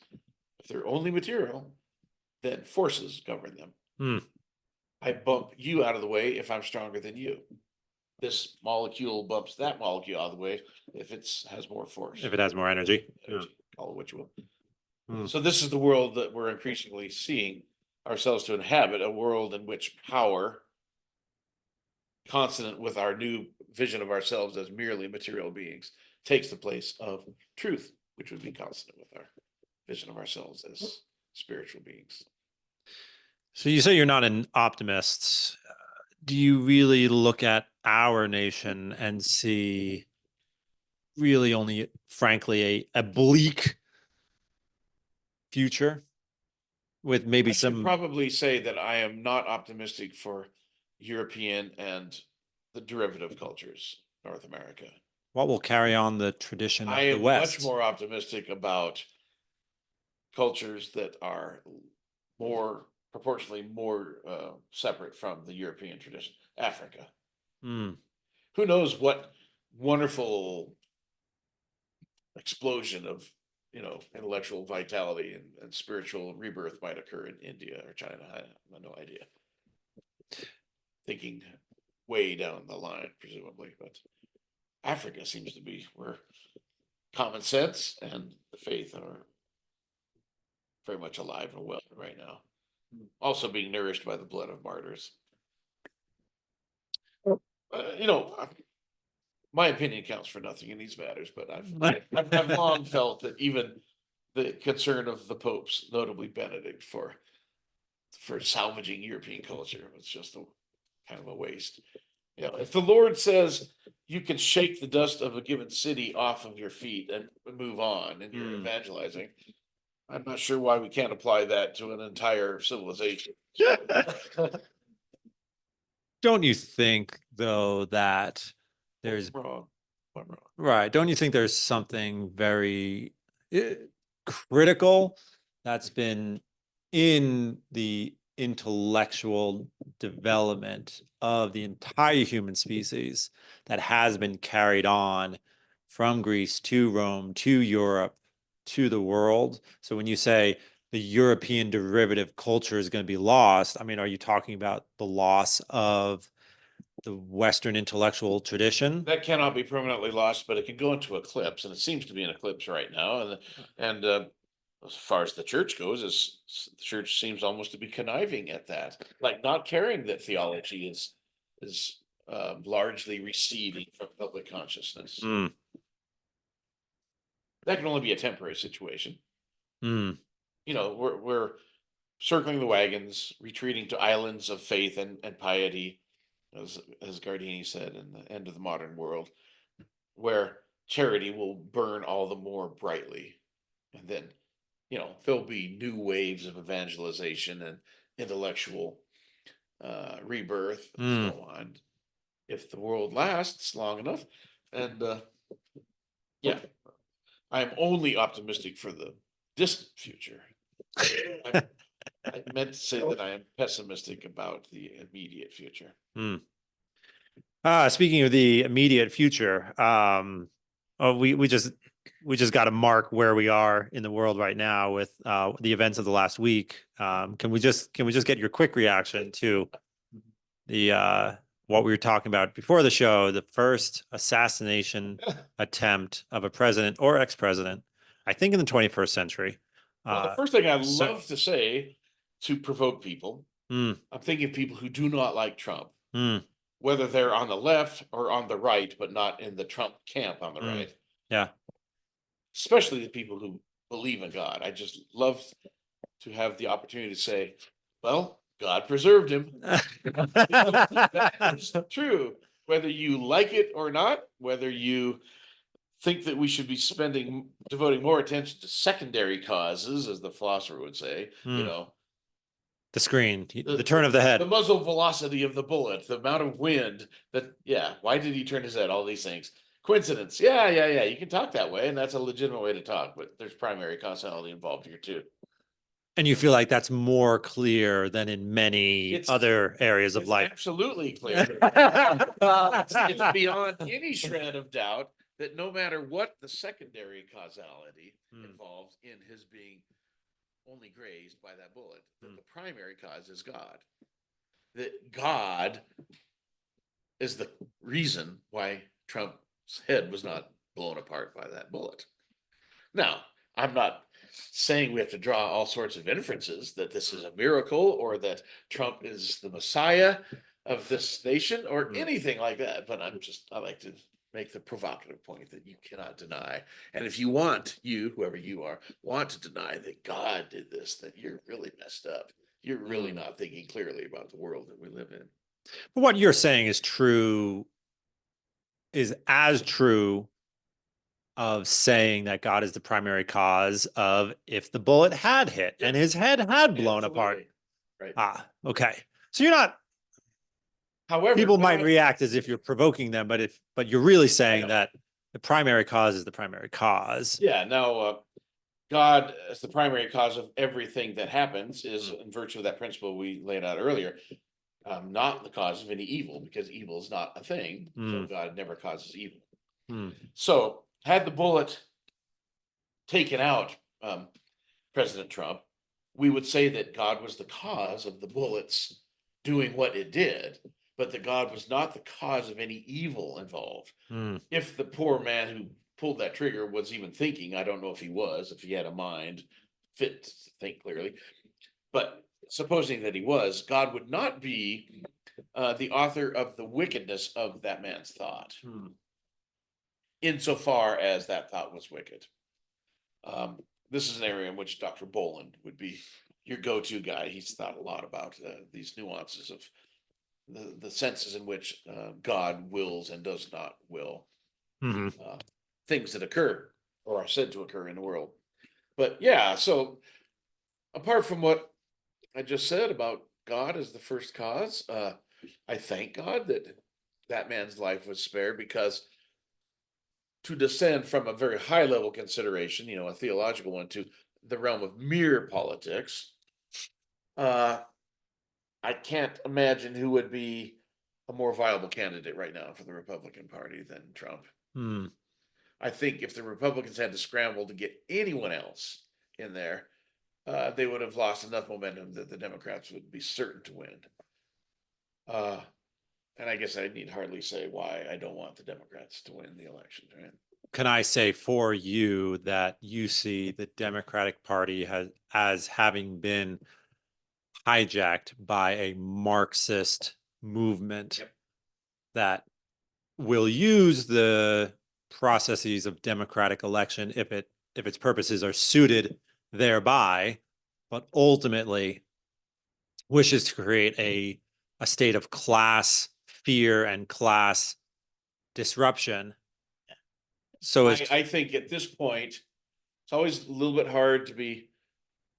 If they're only material, then forces govern them. Hmm. I bump you out of the way if I'm stronger than you. This molecule bumps that molecule out of the way if it has more force. If it has more energy. Call it what you will. Hmm. So this is the world that we're increasingly seeing ourselves to inhabit, a world in which power, consonant with our new vision of ourselves as merely material beings, takes the place of truth, which would be consonant with our vision of ourselves as spiritual beings. So you say you're not an optimist. Do you really look at our nation and see really only, frankly, a bleak future with maybe I should some probably say that I am not optimistic for European and the derivative cultures, North America. what will carry on the tradition of I the am West? much more optimistic about cultures that are proportionally more separate from the European tradition. Africa. Hmm. Who knows what wonderful explosion of intellectual vitality and spiritual rebirth might occur in India or China. I have no idea. Thinking way down the line, presumably, but Africa seems to be where common sense and the faith are very much alive and well right now. Also being nourished by the blood of martyrs. My opinion counts for nothing in these matters, but I've long felt that even the concern of the popes, notably Benedict, for salvaging European culture was just kind of a waste. If the Lord says you can shake the dust of a given city off of your feet and move on, and you're evangelizing, I'm not sure why we can't apply that to an entire civilization. Don't you think, though, that there's wrong. I'm wrong. right? Don't you think there's something very critical, that's been in the intellectual development of the entire human species that has been carried on from Greece to Rome to Europe to the world. So when you say the European derivative culture is going to be lost, I mean, are you talking about the loss of the Western intellectual tradition? That cannot be permanently lost, but it can go into eclipse, and it seems to be in eclipse right now. And as far as the church goes, the church seems almost to be conniving at that, like not caring that theology is largely receding from public consciousness. Mm, That can only be a temporary situation. mm, You know, we're circling the wagons, retreating to islands of faith and piety, as Gardini said in the end of the modern world, where charity will burn all the more brightly. And then, you know, there'll be new waves of evangelization and intellectual rebirth and mm. so on, if the world lasts long enough. And yeah, I'm only optimistic for the distant future. I meant to say that I am pessimistic about the immediate future. Mm. Speaking of the immediate future, oh, we just got to mark where we are in the world right now with the events of the last week. Can we just get your quick reaction to the what we were talking about before the show, the first assassination attempt of a president or ex-president, I think in the 21st century. Well, the first thing I so- love to say to provoke people, Mm, I'm thinking of people who do not like Trump, mm, whether they're on the left or on the right, but not in the Trump camp on the Mm. right, yeah. especially the people who believe in God. I just love to have the opportunity to say, well, God preserved him. That's true. Whether you like it or not, whether you think that we should be devoting more attention to secondary causes, as the philosopher would say, you Mm. know, The screen, the turn of the head. the muzzle velocity of the bullet, the amount of wind that, yeah, why did he turn his head? All these things. Coincidence. Yeah. You can talk that way, and that's a legitimate way to talk, but there's primary causality involved here too. And you feel like that's more clear than in many It's- other areas of It's life. absolutely clear. It's beyond any shred of doubt that no matter what the secondary causality involves in his being only grazed by that bullet, that the primary cause is God. That God is the reason why Trump's head was not blown apart by that bullet. Now, I'm not saying we have to draw all sorts of inferences that this is a miracle or that Trump is the Messiah of this nation or anything like that, but I like to make the provocative point that you cannot deny. And if you want, whoever you are, want to deny that God did this, then you're really messed up. You're really not thinking clearly about the world that we live in. But what you're saying is true, is as true of saying that God is the primary cause of if the bullet had hit and his head had blown apart. Right. Okay. So you're not, However, people might God- react as if you're provoking them, but you're really know. saying that the primary cause is the primary cause. Yeah, now God as the primary cause of everything that happens is in virtue of that principle we laid out earlier, not the cause of any evil, because evil is not a thing. So God never causes evil. So had the bullet taken out President Trump, we would say that God was the cause of the bullets doing what it did, but that God was not the cause of any evil involved. If the poor man who pulled that trigger was even thinking, I don't know if he was, if he had a mind fit to think clearly, but supposing that he was, God would not be the author of the wickedness of that man's thought, insofar as that thought was wicked. This is an area in which Dr. Boland would be your go-to guy. He's thought a lot about these nuances of the senses in which God wills and does not will things that occur or are said to occur in the world. But yeah, so apart from what I just said about God as the first cause, I thank God that that man's life was spared, because to descend from a very high level consideration, a theological one, to the realm of mere politics, I can't imagine who would be a more viable candidate right now for the Republican Party than Trump. Hmm. I think if the Republicans had to scramble to get anyone else in there, they would have lost enough momentum that the Democrats would be certain to win. And I guess I need hardly say why I don't want the Democrats to win the election, right? Can I say for you that you see the Democratic Party as having been hijacked by a Marxist movement Yep. that will use the processes of democratic election if its purposes are suited thereby, but ultimately wishes to create a state of class fear and class disruption. So I think at this point, it's always a little bit hard to be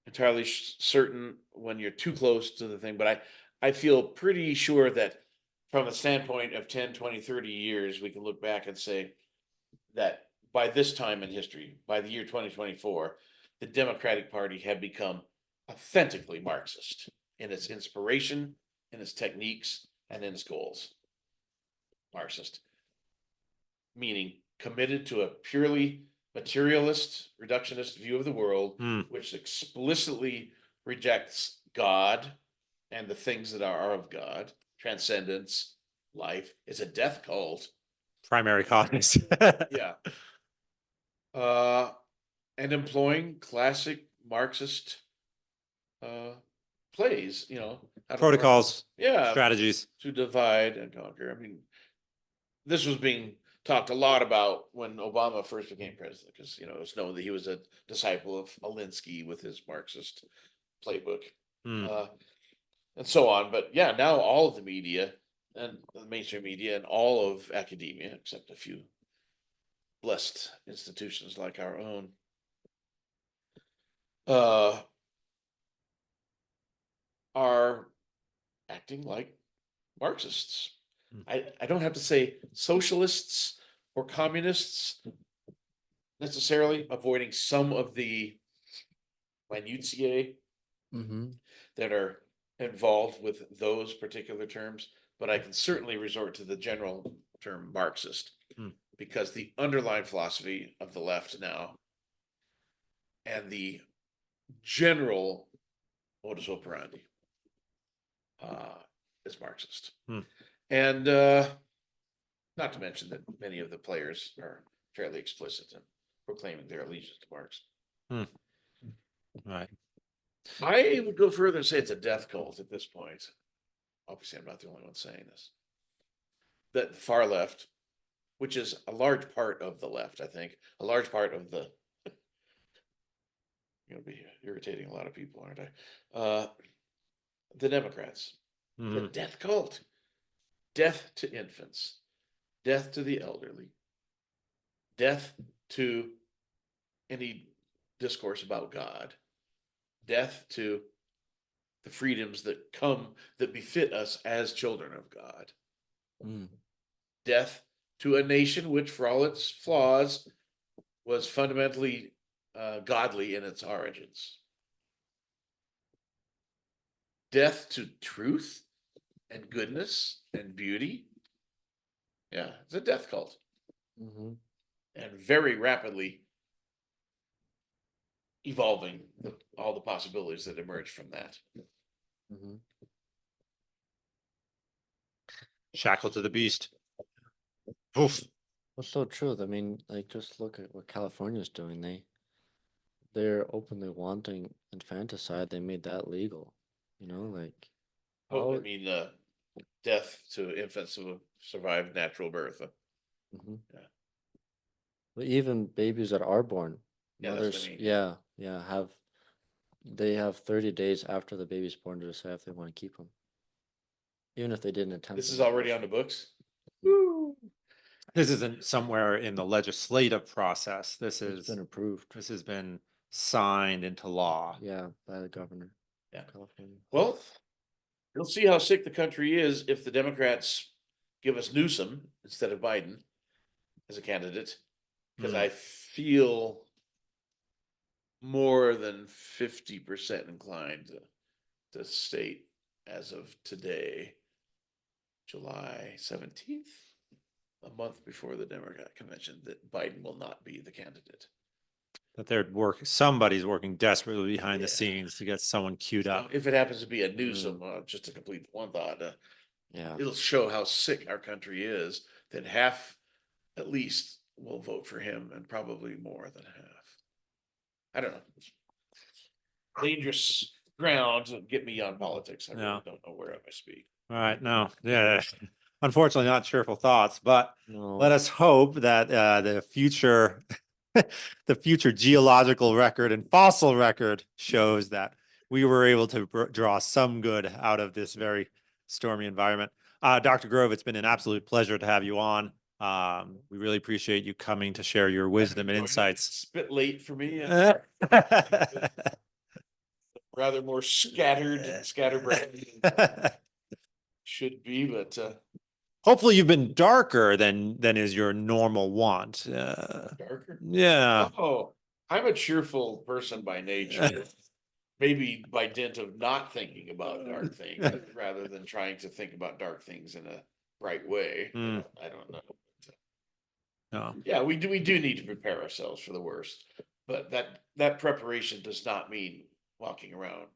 entirely certain when you're too close to the thing, but I feel pretty sure that from a standpoint of 10, 20, 30 years, we can look back and say that by this time in history, by the year 2024, the Democratic Party had become authentically Marxist in its inspiration, in its techniques, and in its goals. Marxist, meaning committed to a purely materialist, reductionist view of the world, which explicitly rejects God and the things that are of God, transcendence, life. It's a death cult. primary cause. Yeah. And employing classic Marxist plays, Protocols, yeah, strategies. to divide and conquer. I mean, this was being talked a lot about when Obama first became president, because it's known that he was a disciple of Alinsky with his Marxist playbook, and so on. But yeah, now all of the media and the mainstream media and all of academia, except a few blessed institutions like our own, are acting like Marxists. I don't have to say socialists or communists necessarily, avoiding some of the minutiae that are involved with those particular terms, but I can certainly resort to the general term Marxist because the underlying philosophy of the left now and the general modus operandi is Marxist. And not to mention that many of the players are fairly explicit in proclaiming their allegiance to Marx. Right. I would go further and say it's a death cult at this point. Obviously, I'm not the only one saying this. That the far left, which is a large part of the left, I think, a large part of the, going to be irritating a lot of people, aren't I? The Democrats, the death cult, death to infants, death to the elderly, death to any discourse about God, death to the freedoms that befit us as children of God. Death to a nation which, for all its flaws, was fundamentally godly in its origins. Death to truth and goodness and beauty. Yeah, it's a death cult. And very rapidly evolving all the possibilities that emerge from that. Shackled to the beast. Oof. That's so true. I mean, like, just look at what California's doing. They're openly wanting infanticide. They made that legal. Like. Oh, I mean, death to infants who survived natural birth. Yeah. But even babies that are born, Yeah, that's mothers, what I mean. they have 30 days after the baby's born to decide if they want to keep them, even if they didn't attempt. This is already on the books. This isn't somewhere in the legislative process. It's been approved. This has been signed into law. Yeah, by the governor. Yeah. California. Well, we'll see how sick the country is if the Democrats give us Newsom instead of Biden as a candidate, Because Mm. I feel more than 50% inclined to state as of today, July 17th, a month before the Democrat convention, that Biden will not be the candidate. That somebody's working desperately behind the Yeah. scenes to get someone queued So up. if it happens to be a Newsom, just to complete one thought, Yeah. it'll show how sick our country is. Then half, at least, will vote for him, and probably more than half. I don't know. Dangerous ground to get me on politics. I Yeah. really don't know where I speak. All right. No. Yeah. Unfortunately, not cheerful thoughts, but No. let us hope that the future, the future geological record and fossil record shows that we were able to draw some good out of this very stormy environment. Dr. Grove, it's been an absolute pleasure to have you on. We really appreciate you coming to share your wisdom and insights. It's a bit late for me. Rather more scattered and scatterbrained than should be, but Hopefully you've been darker than is your normal want. darker. Yeah. Oh, I'm a cheerful person by nature. Maybe by dint of not thinking about dark things rather than trying to think about dark things in a bright way. Mm. I don't know. No. Yeah, we do need to prepare ourselves for the worst, but that preparation does not mean walking around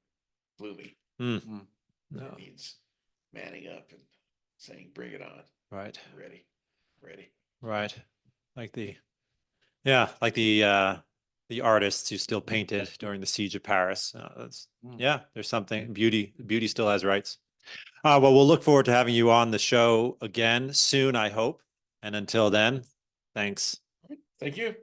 gloomy. Mm. It No. means manning up and saying, "Bring it on! Right. I'm ready, ready." Right. Like the the artists who still painted during the siege of Paris. Yeah, there's something beauty still has rights. Well, we'll look forward to having you on the show again soon, I hope. And until then, thanks. Thank you.